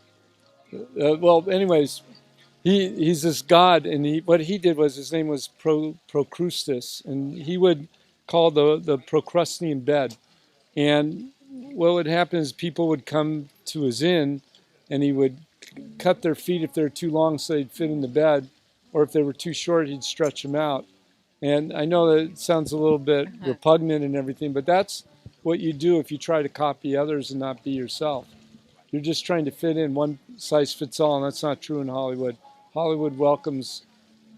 Well, anyways, he's this god, and what he did was his name was Procrustes, and he would call the Procrustean bed. And what would happen is people would come to his inn, and he would cut their feet if they're too long so they'd fit in the bed, or if they were too short, he'd stretch them out. And I know that it sounds a little bit repugnant and everything, but that's what you do if you try to copy others and not be yourself. You're just trying to fit in, one size fits all, and that's not true in Hollywood. Hollywood welcomes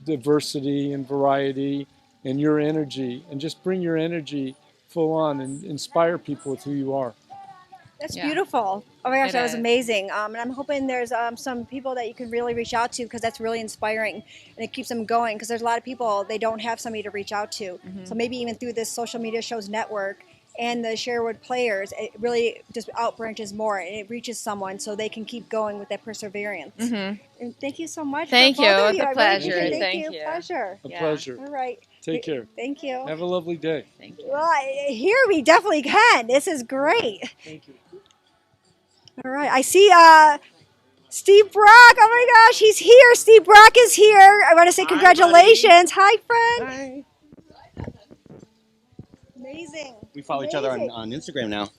diversity and variety and your energy, and just bring your energy full on and inspire people with who you are. That's beautiful. Oh my gosh, It that was is. amazing. And I'm hoping there's some people that you can really reach out to, because that's really inspiring and it keeps them going, because there's a lot of people, they don't have somebody to reach out to. So maybe even through this social media shows network and the Sherwood Players, it really just outbranches more and it reaches someone so they can keep going with that perseverance. And thank you so much. Thank for you. both of It's a I really pleasure. appreciate it. Thank you. Pleasure. A pleasure. All right. Take care. Thank you. Have a lovely day. Well, here we definitely can. This is great. Thank you. All right. I see Steve Brock. Oh my gosh, he's here. Steve Brock is here. I want to say congratulations. Hi, friend. Hi. Amazing. We follow each other on Instagram now.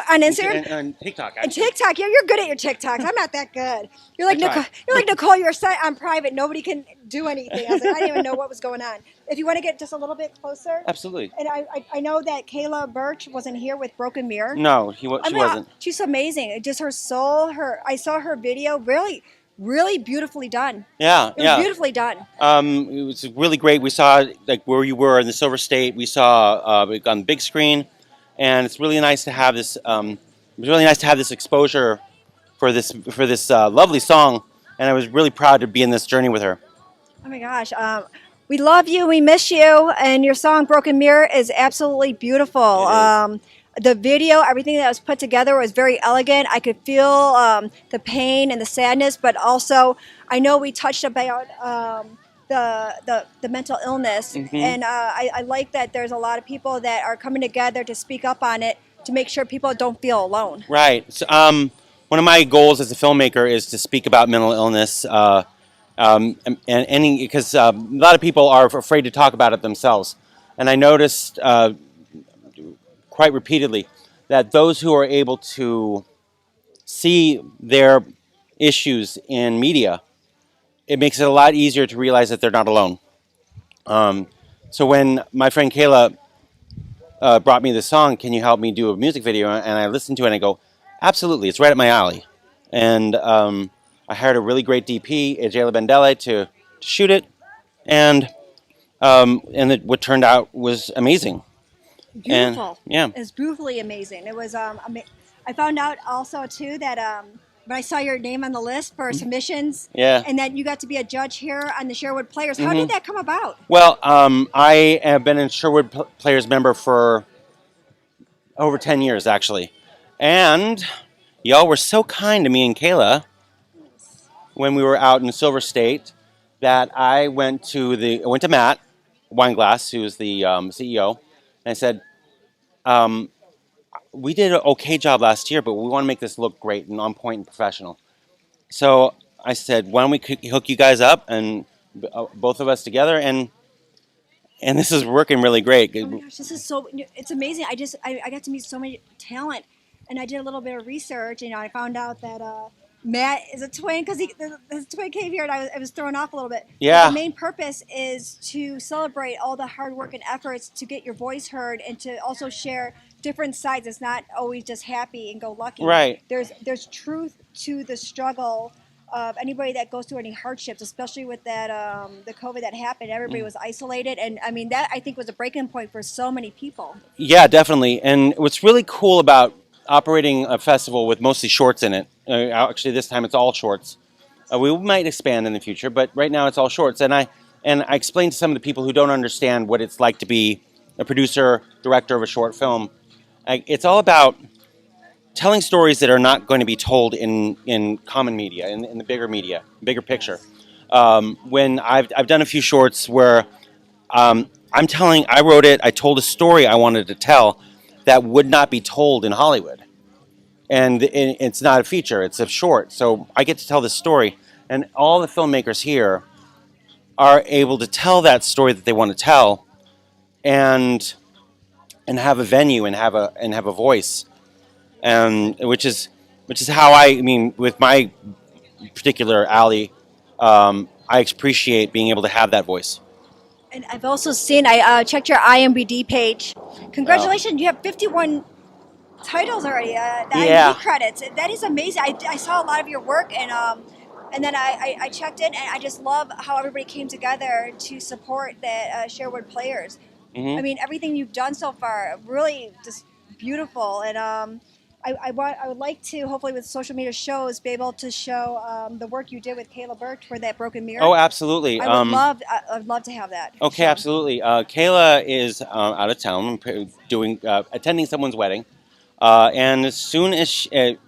On Instagram? And on TikTok, And actually. TikTok, yeah, you're good at your TikToks. I'm not that good. You're like I try. Nicole. You're like Nicole. You're set on private. Nobody can do anything. I didn't even know what was going on. If you want to get just a little bit closer. Absolutely. And I know that Kayla Birch wasn't here with Broken Mirror. No, she I mean, wasn't. She's amazing. Just her soul. I saw her video. Really beautifully done. Yeah, It was yeah. beautifully done. It was really great. We saw like where you were in the Silver State. We saw it on the big screen, and it's really nice to have this. It was really nice to have this exposure for this lovely song, and I was really proud to be in this journey with her. Oh my gosh. We love you. We miss you. And your song Broken Mirror is absolutely beautiful. The video, everything that was put together was very elegant. I could feel the pain and the sadness, but also I know we touched about the mental illness. And I like that there's a lot of people that are coming together to speak up on it, to make sure people don't feel alone. Right. So, one of my goals as a filmmaker is to speak about mental illness, because a lot of people are afraid to talk about it themselves. And I noticed quite repeatedly that those who are able to see their issues in media, it makes it a lot easier to realize that they're not alone. So when my friend Kayla brought me the song, "Can you help me do a music video?" and I listened to it and I go, absolutely, it's right up my alley. And I hired a really great DP, Jayla Bendele, to shoot it, and what turned out was amazing. Beautiful. And, yeah. It's beautifully amazing. It was. I found out also too that when I saw your name on the list for submissions, Yeah. and that you got to be a judge here on the Sherwood Players. How did that come about? Well, I have been a Sherwood Players member for over 10 years, actually. And y'all were so kind to me and Kayla when we were out in Silver State that I went to Matt Weinglass, who's the CEO, and I said, we did an okay job last year, but we want to make this look great and on point and professional. So I said, why don't we hook you guys up and both of us together, and this is working really great. Oh my gosh, this is it's amazing. I got to meet so many talent, and I did a little bit of research, and I found out that Matt is a twin, because his twin came here, and I was thrown off a little bit. Yeah. But the main purpose is to celebrate all the hard work and efforts to get your voice heard, and to also share different sides. It's not always just happy and go lucky. Right. There's truth to the struggle of anybody that goes through any hardships, especially with that the COVID that happened. Everybody was isolated, and I mean that I think was a breaking point for so many people. Yeah, definitely. And what's really cool about operating a festival with mostly shorts in it, actually this time it's all shorts. We might expand in the future, but right now it's all shorts. And I explained to some of the people who don't understand what it's like to be a producer, director of a short film. It's all about telling stories that are not going to be told in common media, in the bigger media, bigger picture. When I've done a few shorts where I wrote it, I told a story I wanted to tell that would not be told in Hollywood. And it's not a feature, it's a short. So I get to tell this story, and all the filmmakers here are able to tell that story that they want to tell, and have a venue and have a voice. Which is how with my particular alley, I appreciate being able to have that voice. And I've also seen, I checked your IMDb page. Congratulations, you have 51 titles already, the Yeah. IMDb credits. That is amazing. I saw a lot of your work, and then I checked in, and I just love how everybody came together to support the Sherwood Players. I mean, everything you've done so far, really just beautiful. And I would like to, hopefully with social media shows, be able to show the work you did with Kayla Birch for that Broken Mirror. Oh, absolutely. I'd love to have that. Okay, absolutely. Kayla is out of town doing attending someone's wedding, and as soon as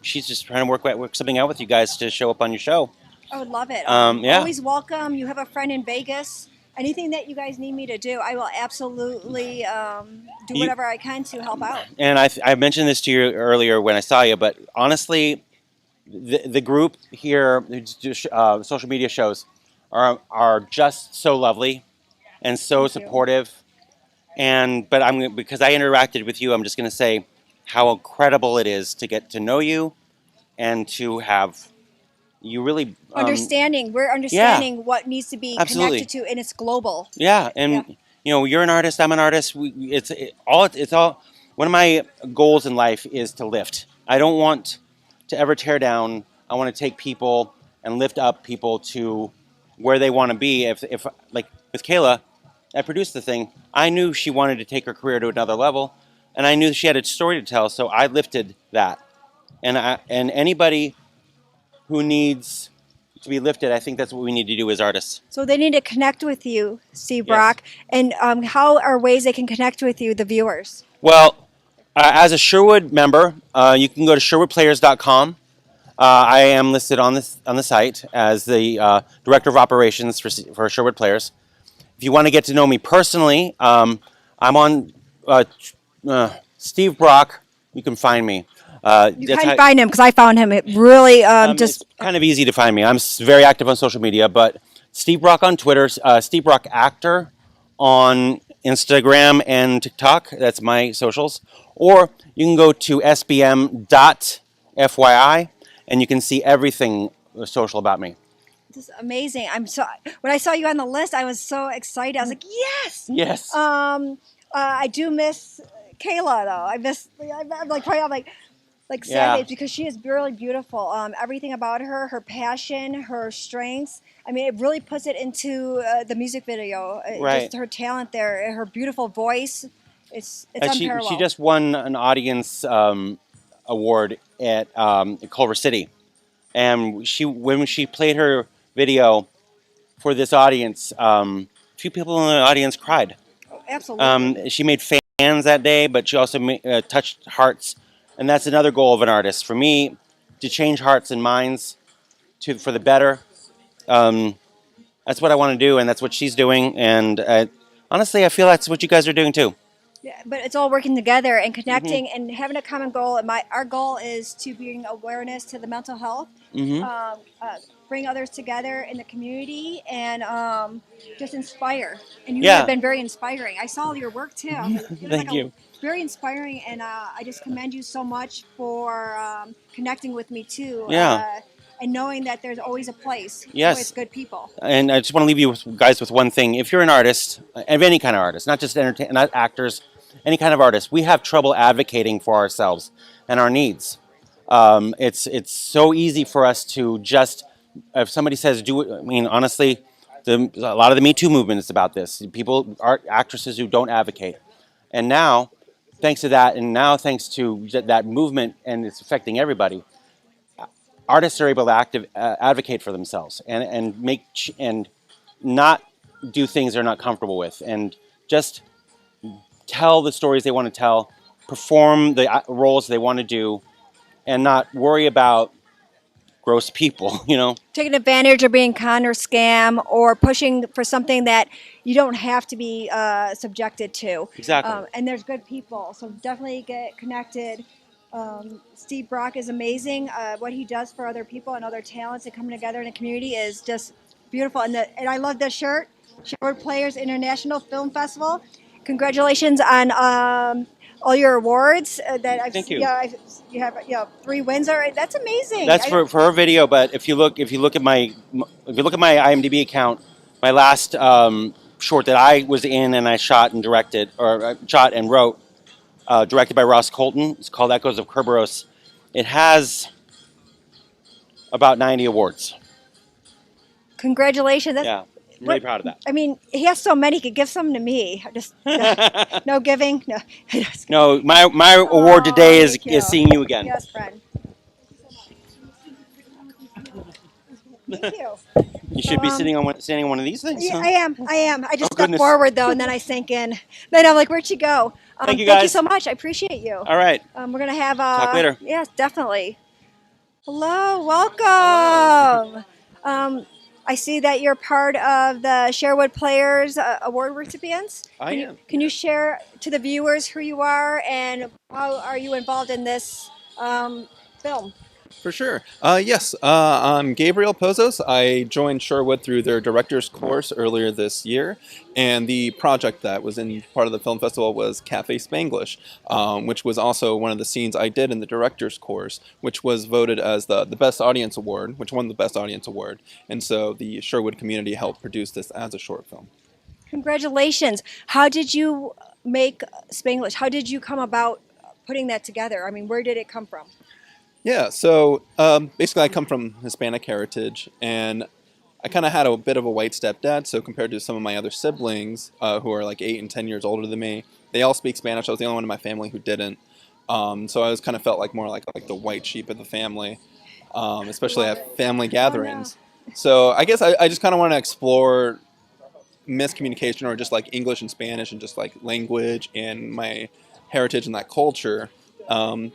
she's just trying to work something out with you guys to show up on your show. I would love it. Yeah. Always welcome. You have a friend in Vegas. Anything that you guys need me to do, I will absolutely do whatever I can to help out. And I mentioned this to you earlier when I saw you, but honestly, the group here, social media shows, are just so lovely and so supportive. But because I interacted with you, I'm just going to say how incredible it is to get to know you and to have you really Understanding. We're understanding what needs to be connected to, and it's global. Yeah, and you know, you're an artist. I'm an artist. It's all. One of my goals in life is to lift. I don't want to ever tear down. I want to take people and lift up people to where they want to be. If like with Kayla, I produced the thing. I knew she wanted to take her career to another level, and I knew she had a story to tell. So I lifted that, and anybody who needs to be lifted, I think that's what we need to do as artists. So they need to connect with you, Steve Brock. And how are ways they can connect with you, the viewers? Well, as a Sherwood member, you can go to sherwoodplayers.com. I am listed on the site as the director of operations for Sherwood Players. If you want to get to know me personally, I'm on Steve Brock. You can find me. You can find him because I found him. It really just it's kind of easy to find me. I'm very active on social media, but Steve Brock on Twitter, Steve Brock Actor on Instagram and TikTok. That's my socials. Or you can go to sbm.fyi and you can see everything social about me. This is amazing. When I saw you on the list, I was so excited. I was like, yes. Yes. I do miss Kayla though. I'm like sad because she is really beautiful. Everything about her, her passion, her strengths. I mean, it really puts it into the music video. Right. Just her talent there, her beautiful voice. It's unparalleled. She just won an audience award at Culver City, and when she played her video for this audience, a few people in the audience cried. Oh, absolutely. She made fans that day, but she also touched hearts. And that's another goal of an artist. For me, to change hearts and minds for the better. That's what I want to do, and that's what she's doing. And honestly, I feel that's what you guys are doing too. Yeah, but it's all working together and connecting and having a common goal. And our goal is to bring awareness to the mental health, bring others together in the community, and just inspire. And you have been very inspiring. I saw your work too. Thank you. Very inspiring, and I just commend you so much for connecting with me too. Yeah. And knowing that there's always a place with good people. And I just want to leave you guys with one thing. If you're an artist, of any kind of artist, not just not actors, any kind of artist, we have trouble advocating for ourselves and our needs. It's so easy for us to just, if somebody says do it, I mean, honestly, a lot of the Me Too movement is about this. People, actresses who don't advocate. And now, thanks to that, and now thanks to that movement, and it's affecting everybody, artists are able to advocate for themselves and not do things they're not comfortable with, and just tell the stories they want to tell, perform the roles they want to do, and not worry about gross people, you know? Taking advantage or being con or scam or pushing for something that you don't have to be subjected to. Exactly. And there's good people, so definitely get connected. Steve Brock is amazing. What he does for other people and other talents and coming together in a community is just beautiful. And I love this shirt, Sherwood Players International Film Festival. Congratulations on all your awards that I've Thank you. Yeah, you have 3 wins already. That's amazing. That's for her video, but if you look at my IMDb account, my last short that I was in and I shot and directed, or shot and wrote, directed by Ross Colton. It's called Echoes of Kerberos. It has about 90 awards. Congratulations. Yeah, I'm really proud of that. I mean, he has so many. He could give some to me. Just no giving. No. No, my award today is seeing you again. Yes, friend. Thank you. You should be sitting on one of these things. Yeah, Huh? I am. I just stepped goodness. forward though, and then I sank in. Then I'm like, where'd she go? Thank you, Thank you guys. so much. I appreciate you. All right. We're gonna have Talk later. Yes, definitely. Hello, welcome. I see that you're part of the Sherwood Players award recipients. I am. Can you share to the viewers who you are and how are you involved in this film? For sure. Yes, I'm Gabriel Pozos. I joined Sherwood through their director's course earlier this year, and the project that was in part of the film festival was Cafe Spanglish, which was also one of the scenes I did in the director's course, which was voted as the Best Audience Award, which won the Best Audience Award. And so the Sherwood community helped produce this as a short film. Congratulations. How did you make Spanglish? How did you come about putting that together? I mean, where did it come from? Yeah, so basically I come from Hispanic heritage, and I kind of had a bit of a white stepdad, so compared to some of my other siblings who are like 8 and 10 years older than me, they all speak Spanish. I was the only one in my family who didn't. So I was kind of felt like more like the white sheep of the family, especially at family gatherings. So I guess I just kind of want to explore miscommunication, or just like English and Spanish and just like language and my heritage and that culture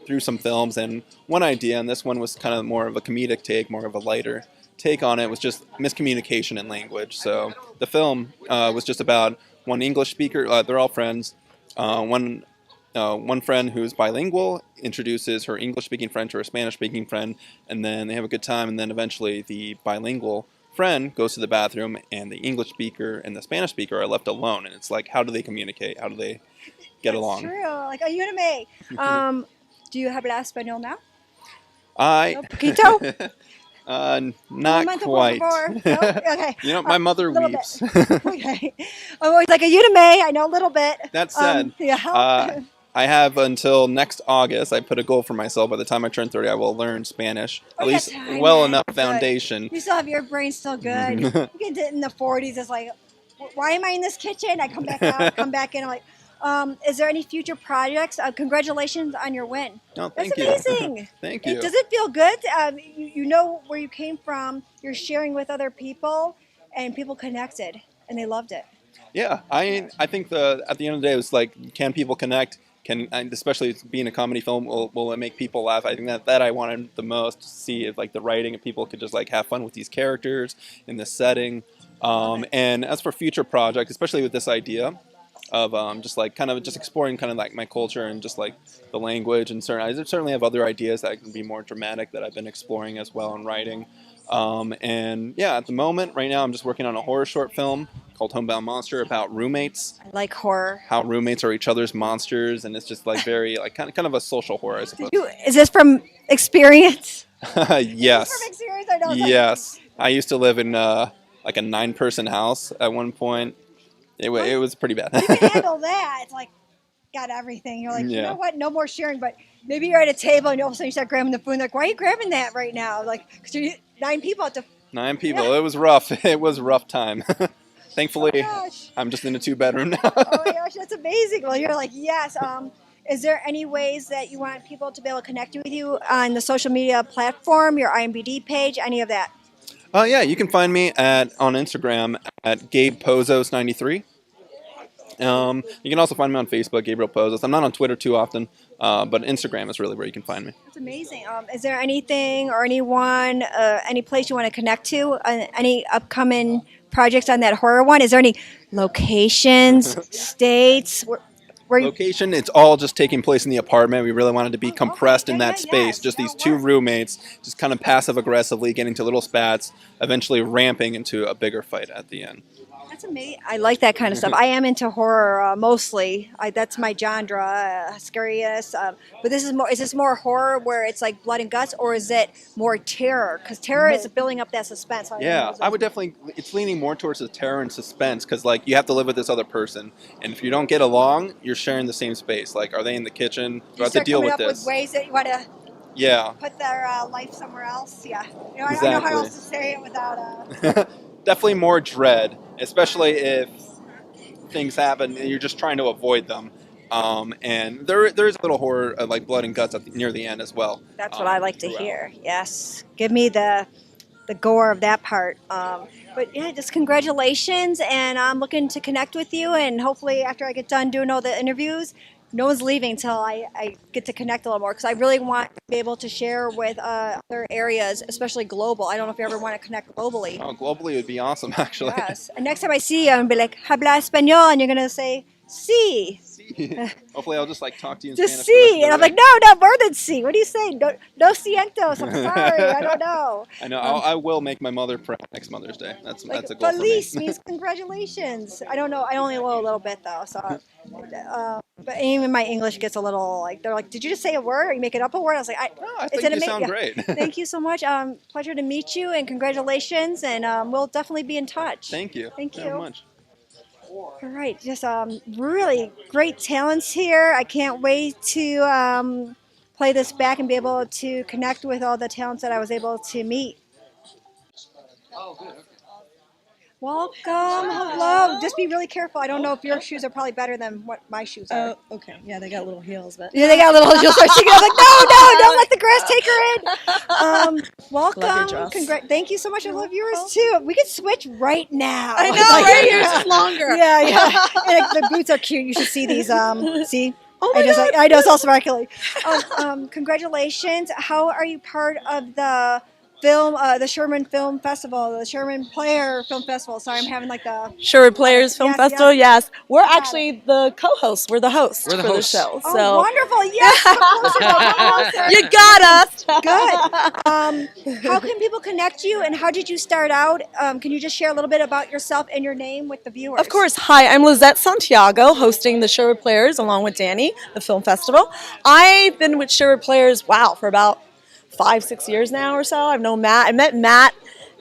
through some films. And one idea, and this one was kind of more of a comedic take, more of a lighter take on it, was just miscommunication in language. So the film was just about one English speaker, they're all friends, one friend who's bilingual introduces her English-speaking friend to her Spanish-speaking friend, and then they have a good time, and then eventually the bilingual friend goes to the bathroom, and the English speaker and the Spanish speaker are left alone, and it's like, how do they communicate? How do they get along? True, like ayúdame. Do you hablar español now? I Un poquito? not quite. No? Okay. You know, my mother little weeps. Okay. I'm always like ayúdame. I know a little bit. That said, I have until next August. I put a goal for myself. By the time I turn 30, I will learn Spanish, at least well enough foundation. You still have your brain still good. You get it in the 40s. It's like, why am I in this kitchen? I come back out, come back in. I'm like, is there any future projects? Congratulations on your win. No, That's thank you. amazing. Thank you. Does it feel good? You know where you came from. You're sharing with other people, and people connected, and they loved it. Yeah, I think at the end of the day, it was like, can people connect? And especially being a comedy film, will it make people laugh? I think that I wanted the most, to see if like the writing, if people could just like have fun with these characters in this setting. And as for future projects, especially with this idea of just like kind of just exploring kind of like my culture and just like the language, and I certainly have other ideas that can be more dramatic that I've been exploring as well in writing. And yeah, at the moment, right now, I'm just working on a horror short film called Homebound Monster about roommates. I like horror. How roommates are each other's monsters, and it's just like very like kind of a social horror, I suppose. Is this from experience? Yes. From experience, I know. Yes. I used to live in like a 9-person house at one point. It was pretty bad. You can handle that. It's like, got everything. You're like, you know what? No more sharing. But maybe you're at a table and all of a sudden you start grabbing the food. Like, why are you grabbing that right now? Like, because you're 9 people at the. 9 people. Yeah. It was rough. It was a rough time. Thankfully, I'm just in a 2-bedroom now. Oh my gosh, that's amazing. Well, you're like, yes. Is there any ways that you want people to be able to connect with you on the social media platform, your IMDb page, any of that? Yeah, you can find me on Instagram at GabePozos93. You can also find me on Facebook, Gabriel Pozos. I'm not on Twitter too often, but Instagram is really where you can find me. That's amazing. Is there anything or anyone, any place you want to connect to? Any upcoming projects on that horror one? Is there any locations, states? Where Location, it's all just taking place in the apartment. We really wanted to be compressed in that space. Just these 2 roommates, just kind of passive-aggressively getting to little spats, eventually ramping into a bigger fight at the end. That's amazing. I like that kind of stuff. I am into horror mostly. That's my genre, scariness. But this is more. Is this more horror where it's like blood and guts, or is it more terror? Because terror is building up that suspense. So Yeah, I would definitely. It's leaning more towards the terror and suspense because, like, you have to live with this other person, and if you don't get along, you're sharing the same space. Like, are they in the kitchen? Do I have to deal with this? With ways that you want to Yeah, put their life somewhere else. Yeah, you know, I don't know how exactly. else to say it without. Definitely more dread, especially if things happen and you're just trying to avoid them. And there's a little horror, like blood and guts near the end as well. That's what I like to hear. Yes, give me the gore of that part. But yeah, just congratulations, and I'm looking to connect with you, and hopefully after I get done doing all the interviews, no one's leaving until I get to connect a little more, because I really want to be able to share with other areas, especially global. I don't know if you ever want to connect globally. Oh, globally would be awesome, actually. Yes. And next time I see you, I'm going to be like, habla español, and you're going to say, sí. Hopefully I'll just like talk to you in Just Spanish. sí. And I'm like, no, more than sí. What do you say? No cientos. I'm sorry. I don't know. I know. I will make my mother proud next Mother's Day. That's a goal for me. Feliz means congratulations. I don't know. I only know a little bit though. So, but even my English gets a little like, they're like, did you just say a word or you making up a word? I was like, I think you sound great. Thank you so much. Pleasure to meet you, and congratulations. And we'll definitely be in touch. Thank you. Thank you. Very much. All right, just really great talents here. I can't wait to play this back and be able to connect with all the talents that I was able to meet. Welcome, hello. Just be really careful. I don't know if your shoes are probably better than what my shoes are. Oh, okay. Yeah, they got little heels, but Yeah, they got little heels. So I'm like, no, don't let the grass take her in. Welcome. Love your dress. Thank you so much. I love yours too. We could switch right now. I know, right? Yours is longer. Yeah. And the boots are cute. You should see these. See. Oh my God. I know, it's all sparkly. Congratulations. How are you part of the film, the Sherman Film Festival, the Sherman Player Film Festival? Sorry, I'm having like the Sherwood Players Film Yes, Festival, yes. yes. We're actually the co-hosts. We're the hosts We're the for hosts. the show. Oh, So wonderful! Yes, come closer. you got us. Good. How can people connect you, and how did you start out? Can you just share a little bit about yourself and your name with the viewers? Of course. Hi, I'm Lizette Santiago, hosting the Sherwood Players along with Danny, the film festival. I've been with Sherwood Players, for about 5-6 years now or so. I've known Matt. I met Matt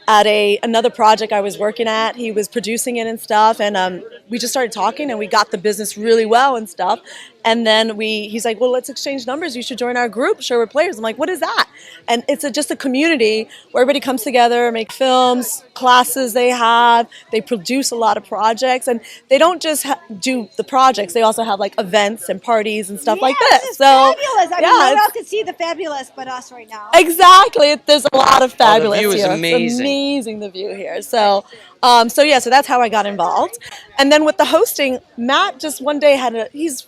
at another project I was working at. He was producing it and stuff, and we just started talking, and we got the business really well and stuff. And then he's like, well, let's exchange numbers. You should join our group, Sherwood Players. I'm like, what is that? And it's just a community where everybody comes together, make films, classes they have. They produce a lot of projects, and they don't just do the projects. They also have like events and parties and stuff like this. It's So fabulous. I mean, no one it's- else can see the fabulous but us right now. Exactly. There's a lot of fabulous view is here. amazing. It's amazing, the view here. So that's how I got involved. And then with the hosting, Matt just one day he's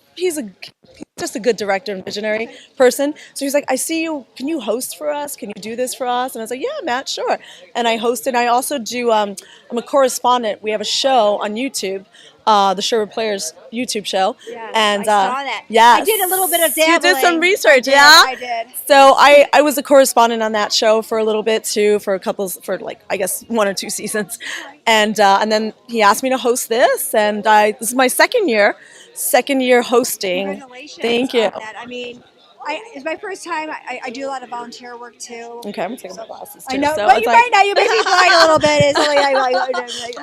just a good director and visionary person. So he's like, I see you. Can you host for us? Can you do this for us? And I was like, yeah, Matt, sure. And I hosted. I also do, I'm a correspondent. We have a show on YouTube, the Sherwood Players YouTube show. Yes, And I saw that. yes. I did a little bit of You dabbling. did some research, I did. So I was a correspondent on that show for a little bit too, for I guess 1 or 2 seasons, and then he asked me to host this, and this is my second year hosting. Congratulations. Thank you. on that. I mean, it's my first time. I do a lot of volunteer work too. Okay, I'm gonna take off my glasses too. I know, so but it's you like- right now you may be blind a little bit. It's like, I'm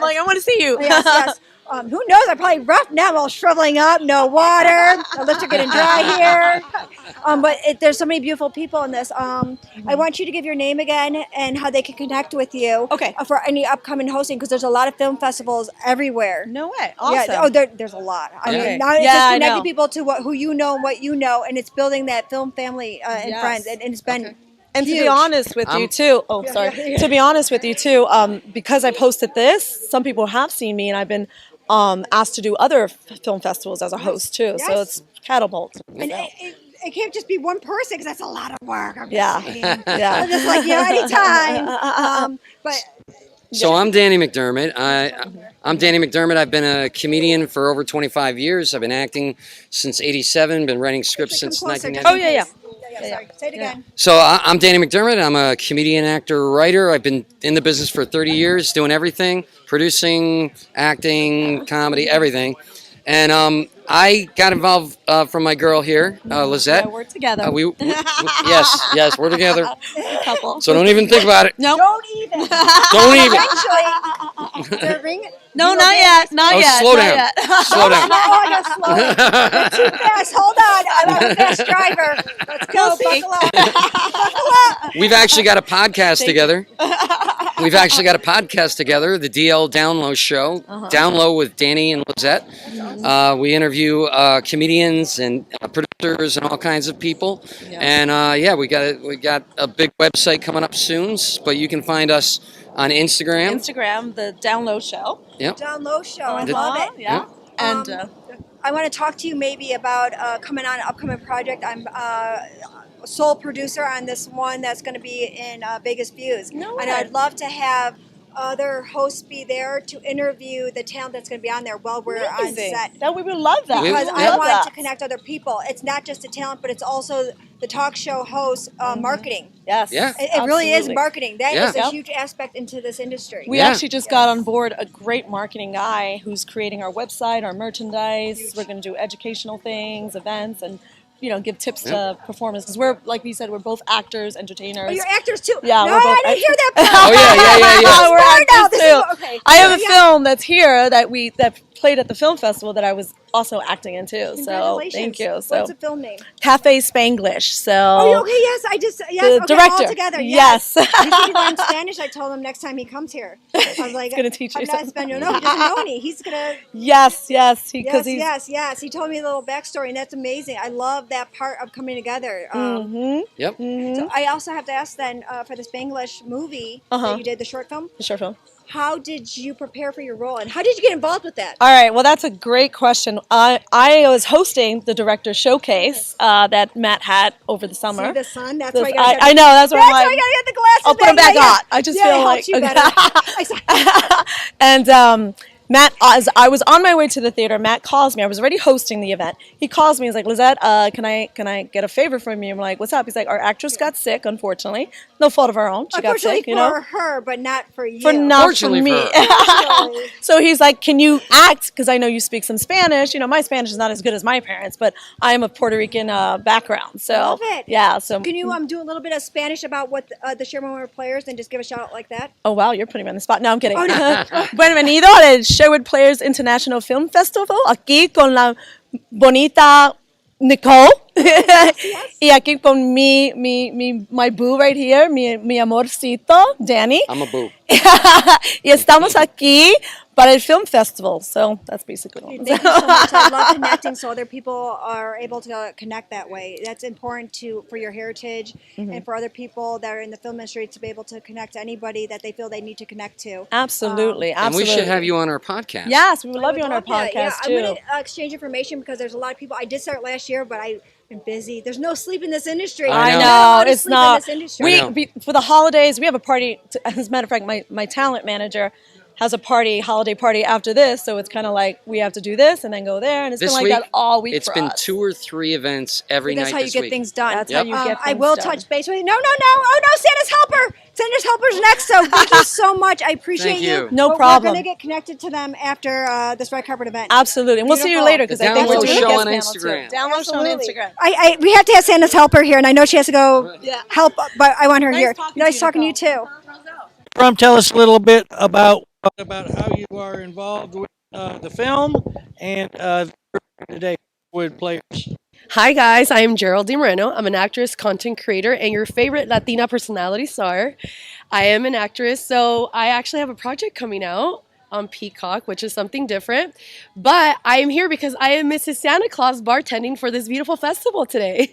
like, I want to see you. Yes. Who knows? I'm probably rough now. I'm all shriveling up, no water. The lips are getting dry here. But there's so many beautiful people in this. I want you to give your name again and how they can connect with you. Okay. For any upcoming hosting, because there's a lot of film festivals everywhere. No way. Awesome. Yeah. Oh, there's a lot. I Okay. mean, now it's Yeah, just I connecting know. people to who you know and what you know, and it's building that film family and Yes. friends, and it's been. And to be huge. honest with you too, to be honest with you too, because I've hosted this, some people have seen me, and I've been asked to do other film festivals as a host too. So Yes. it's catapult. And it can't just be one person, because that's a lot of work. I'm Yeah. just saying. Yeah. I'm just like, anytime. But So I'm Danny McDermott. I'm Danny McDermott. I've been a comedian for over 25 years. I've been acting since '87. Been writing scripts since closer, 1990. Oh yeah, yeah. Sorry. Say it again. So I'm Danny McDermott. I'm a comedian, actor, writer. I've been in the business for 30 years, doing everything, producing, acting, comedy, everything. And I got involved from my girl here, Lizette. Yeah, we're together. Yes, we're together. Couple. So don't even think about it. No. Don't even. Don't even. Eventually, the ring. No, not yet. Not Oh, yet. slow not down. Yet. Slow down. Oh, I got slow. You're too fast. Hold on. I'm a fast driver. Let's go. Buckle up. Buckle up. We've actually got a podcast together. We've actually got a podcast together, the DL Download Show, Download with Danny and Lizette. We interview comedians and producers and all kinds of people. And we got a big website coming up soon, but you can find us on Instagram. Instagram, the Download Show. Yep. Download show. I love it. Yeah. And I want to talk to you maybe about coming on an upcoming project. I'm sole producer on this one that's going to be in Vegas Views. And I'd love to have other hosts be there to interview the talent that's going to be on there while we're on set. We would love that. Because I want to connect other people. It's not just the talent, but it's also the talk show host marketing. Yes. Yeah. It really is marketing. That is Yeah. a huge aspect into this industry. We actually just got on board a great marketing guy who's creating our website, our merchandise. We're going to do educational things, events, and give tips to performers, because we're, like we said, we're both actors, entertainers. Oh, you're actors too. Yeah, no, we're both I didn't hear that Oh part. we're actors too. Okay. I have a film that's here that played at the film festival that I was also acting in too. So thank you. So What's the film name? Cafe Spanglish. So Oh, okay. Yes, the okay, director. all together. Yes. He said he learned Spanish. I told him next time he comes here. I was like, gonna teach you I'm not something. Spanish. No, he doesn't know any. He's gonna. Yes. Because he's. Yes. He told me a little backstory, and that's amazing. I love that part of coming together. Yep. So I also have to ask then for the Spanglish movie that you did, the short film. The short film. How did you prepare for your role, and how did you get involved with that? All right, well, that's a great question. I was hosting the director showcase that Matt had over the summer. See the sun? That's This- why you gotta I know, that's why I'm why like, you gotta get the glasses. I'll put them back on. I just feel it like helps you better. And Matt, as I was on my way to the theater, Matt calls me. I was already hosting the event. He calls me. He's like, Lizette, can I get a favor from you? I'm like, what's up? He's like, our actress got sick, unfortunately. No fault of her own. She got sick, for her, but not for you. Not for me. So he's like, can you act? Because I know you speak some Spanish. My Spanish is not as good as my parents, but I am of Puerto Rican background. So Love it. yeah. So can you do a little bit of Spanish about what the Sherwood Players and just give a shout out like that? Oh wow, you're putting me on the spot. No, I'm kidding. Oh, no. Bienvenido al Sherwood Players International Film Festival. Aquí con la bonita Nicole. Y aquí con my boo right here, mi amorcito, Danny. I'm a boo. Y estamos aquí para el film festival. So that's basically what I'm saying. Thank you so much. I love connecting so other people are able to connect that way. That's important for your heritage and for other people that are in the film industry to be able to connect to anybody that they feel they need to connect to. Absolutely. And we should have you on our podcast. Yes, we would love you on our podcast Yeah, too. I'm going to exchange information because there's a lot of people. I did start last year, but I've been busy. There's no sleep in this industry. I There's know, not it's sleep not. In this industry. For the holidays, we have a party. As a matter of fact, my talent manager has a holiday party after this, so it's kind of like we have to do this and then go there, and it's been like that all week. It's for been us. 2 or 3 events every That's night how you this get week. things done. That's how you get I things will done. touch base with you. No. Oh no, Santa's helper. Santa's helper's next. So thank you so much. I appreciate Thank you. No But problem. We're gonna get connected to them after this red carpet event. Absolutely, and we'll see you Beautiful. later because I think we're Download doing show a on guest panel Instagram. too. Download show on Absolutely. Instagram. We have to have Santa's helper here, and I know she has to go help, but I want her Nice here. talking to Nice you, talking to you too. Tell us a little bit about how you are involved with the film and today with Players. Hi guys, I am Geraldine Moreno. I'm an actress, content creator, and your favorite Latina personality star. I am an actress, so I actually have a project coming out on Peacock, which is something different. But I am here because I am Mrs. Santa Claus bartending for this beautiful festival today.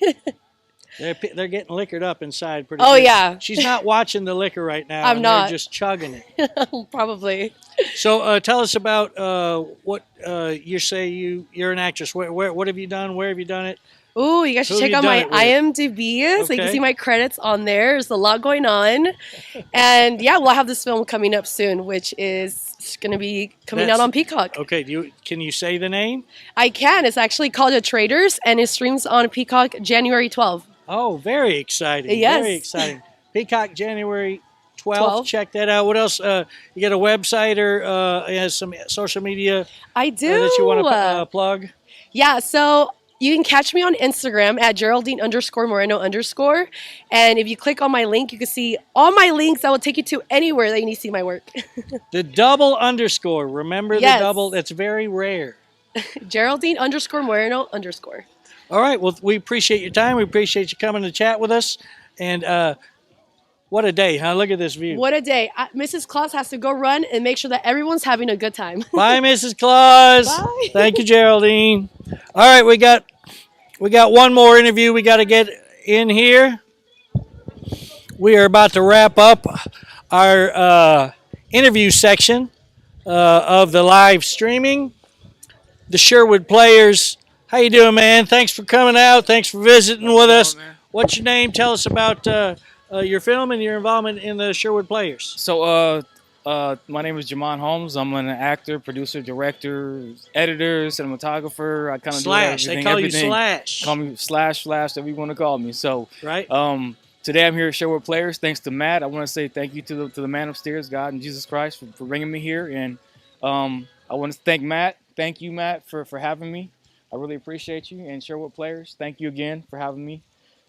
They're getting liquored up inside pretty Oh, good. yeah. She's not watching the liquor right now. I'm and not. They're just chugging it. Probably. So tell us about what you say you're an actress. What have you done? Where have you done it? Ooh, you guys should Who check you out done my it with? IMDb so you can Okay. see my credits on there. There's a lot going on. And yeah, we'll have this film coming up soon, which is going to be coming out on Peacock. Okay, can you say the name? I can. It's actually called The Traders, and it streams on Peacock January 12th. Oh, very exciting. Yes. Very exciting. Peacock, January 12th. 12th. Check that out. What else? You got a website or has some social media I do. that you want to plug? Yeah, so you can catch me on Instagram at Geraldine_Moreno_. And if you click on my link, you can see all my links that will take you to anywhere that you need to see my work. The double underscore. Remember Yes. the double? That's very rare. Geraldine_Moreno_. All right. Well, we appreciate your time. We appreciate you coming to chat with us. And what a day, huh? Look at this view. What a day. Mrs. Claus has to go run and make sure that everyone's having a good time. Bye, Mrs. Claus. Bye. Thank you, Geraldine. All right, we got one more interview we got to get in here. We are about to wrap up our interview section of the live streaming. The Sherwood Players. How you doing, man? Thanks for coming out. Thanks for visiting with us. What's your name? Tell us about your film and your involvement in the Sherwood Players. So, my name is Jamon Holmes. I'm an actor, producer, director, editor, cinematographer. I kind of do everything. They call you everything. Slash. Call me Slash, Flash, whatever you want to call me. So, right. Today I'm here at Sherwood Players. Thanks to Matt. I want to say thank you to the man upstairs, God and Jesus Christ, for bringing me here. And I want to thank Matt. Thank you, Matt, for having me. I really appreciate you. And Sherwood Players, thank you again for having me.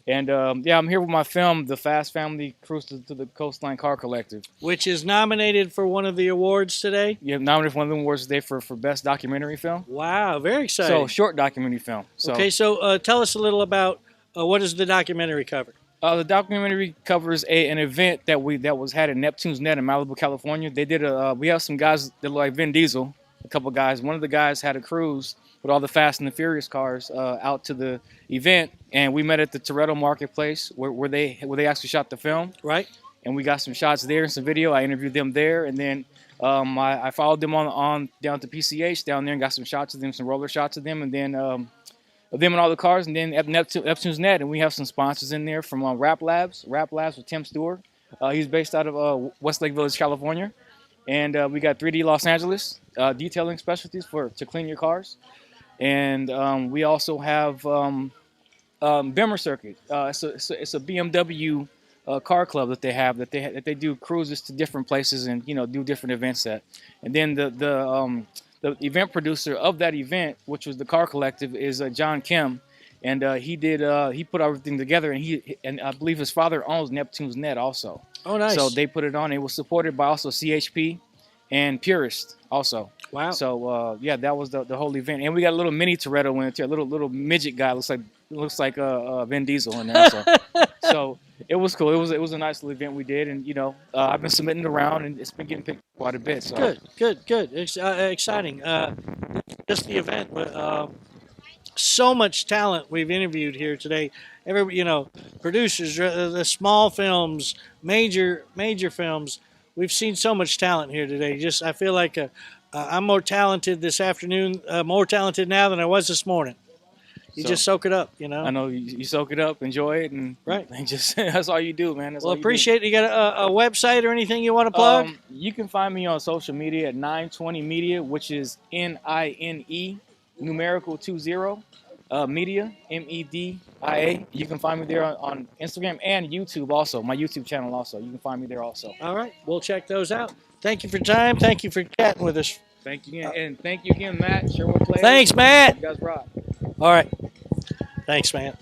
And yeah, I'm here with my film, The Fast Family Cruise to the Coastline Car Collective. Which is nominated for one of the awards today. Yeah, nominated for one of the awards today for Best Documentary Film. Wow, very exciting. So, short documentary film. So, okay, so tell us a little about what does the documentary cover? The documentary covers an event that was had at Neptune's Net in Malibu, California. They did we have some guys that look like Vin Diesel, a couple guys. One of the guys had a cruise with all the Fast and the Furious cars out to the event, and we met at the Toretto Marketplace where they actually shot the film. Right. And we got some shots there and some video. I interviewed them there, and then I followed them on down to PCH down there and got some shots of them, some roller shots of them, and then of them and all the cars, and then at Neptune's Net, and we have some sponsors in there from Rap Labs with Tim Stewart. He's based out of Westlake Village, California, and we got 3D Los Angeles detailing specialties to clean your cars, and we also have Bimmer Circuit. It's a BMW car club that they have that they do cruises to different places and do different events at, and then the event producer of that event, which was the Car Collective, is John Kim, and he put everything together, and I believe his father owns Neptune's Net also. Oh, nice. So they put it on. It was supported by also CHP and Purist also. Wow. So yeah, that was the whole event, and we got a little mini Toretto in it too. A little midget guy looks like Vin Diesel in there also. So it was cool. It was a nice little event we did, and I've been submitting around, and it's been getting picked quite a bit. So Good. It's exciting. Just the event. So much talent we've interviewed here today. Producers, the small films, major films. We've seen so much talent here today. I feel like I'm more talented this afternoon, more talented now than I was this morning. You just soak it up, I know you soak it up, enjoy it, and right. And just that's all you do, man. That's Well, all you appreciate it. You got a website or anything you want to plug? You can find me on social media at 920 Media, which is NINE numerical 20 Media MEDIA. You can find me there on Instagram and YouTube also. My YouTube channel also. You can find me there also. All right, we'll check those out. Thank you for your time. Thank you for chatting with us. Thank you again, and thank you again, Matt. Sherwood Players. Thanks, Matt. You guys rock. All right. Thanks, man.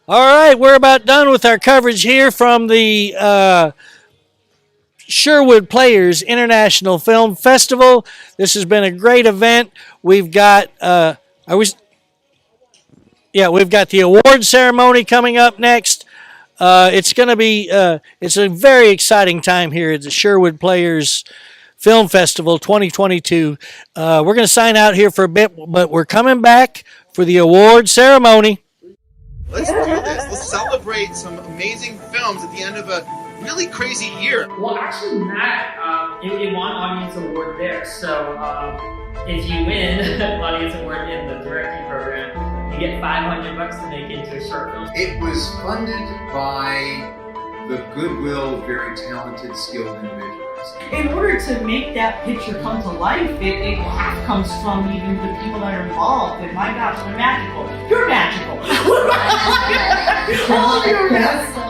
All right, we're about done with our coverage here from the Sherwood Players International Film Festival. This has been a great event. We've got we've got the award ceremony coming up next. It's going to be it's a very exciting time here at the Sherwood Players Film Festival 2022. We're going to sign out here for a bit, but we're coming back for the award ceremony. Let's do this. Let's celebrate some amazing films at the end of a really crazy year. Well, actually, Matt, it won Audience Award there. So if you win Audience Award in the directing program, you get $500 to make into a short film. It was funded by the goodwill of very talented, skilled individuals. In order to make that picture come to life, it half comes from even the people that are involved. And my gosh, they're magical. You're magical. All of you are magical.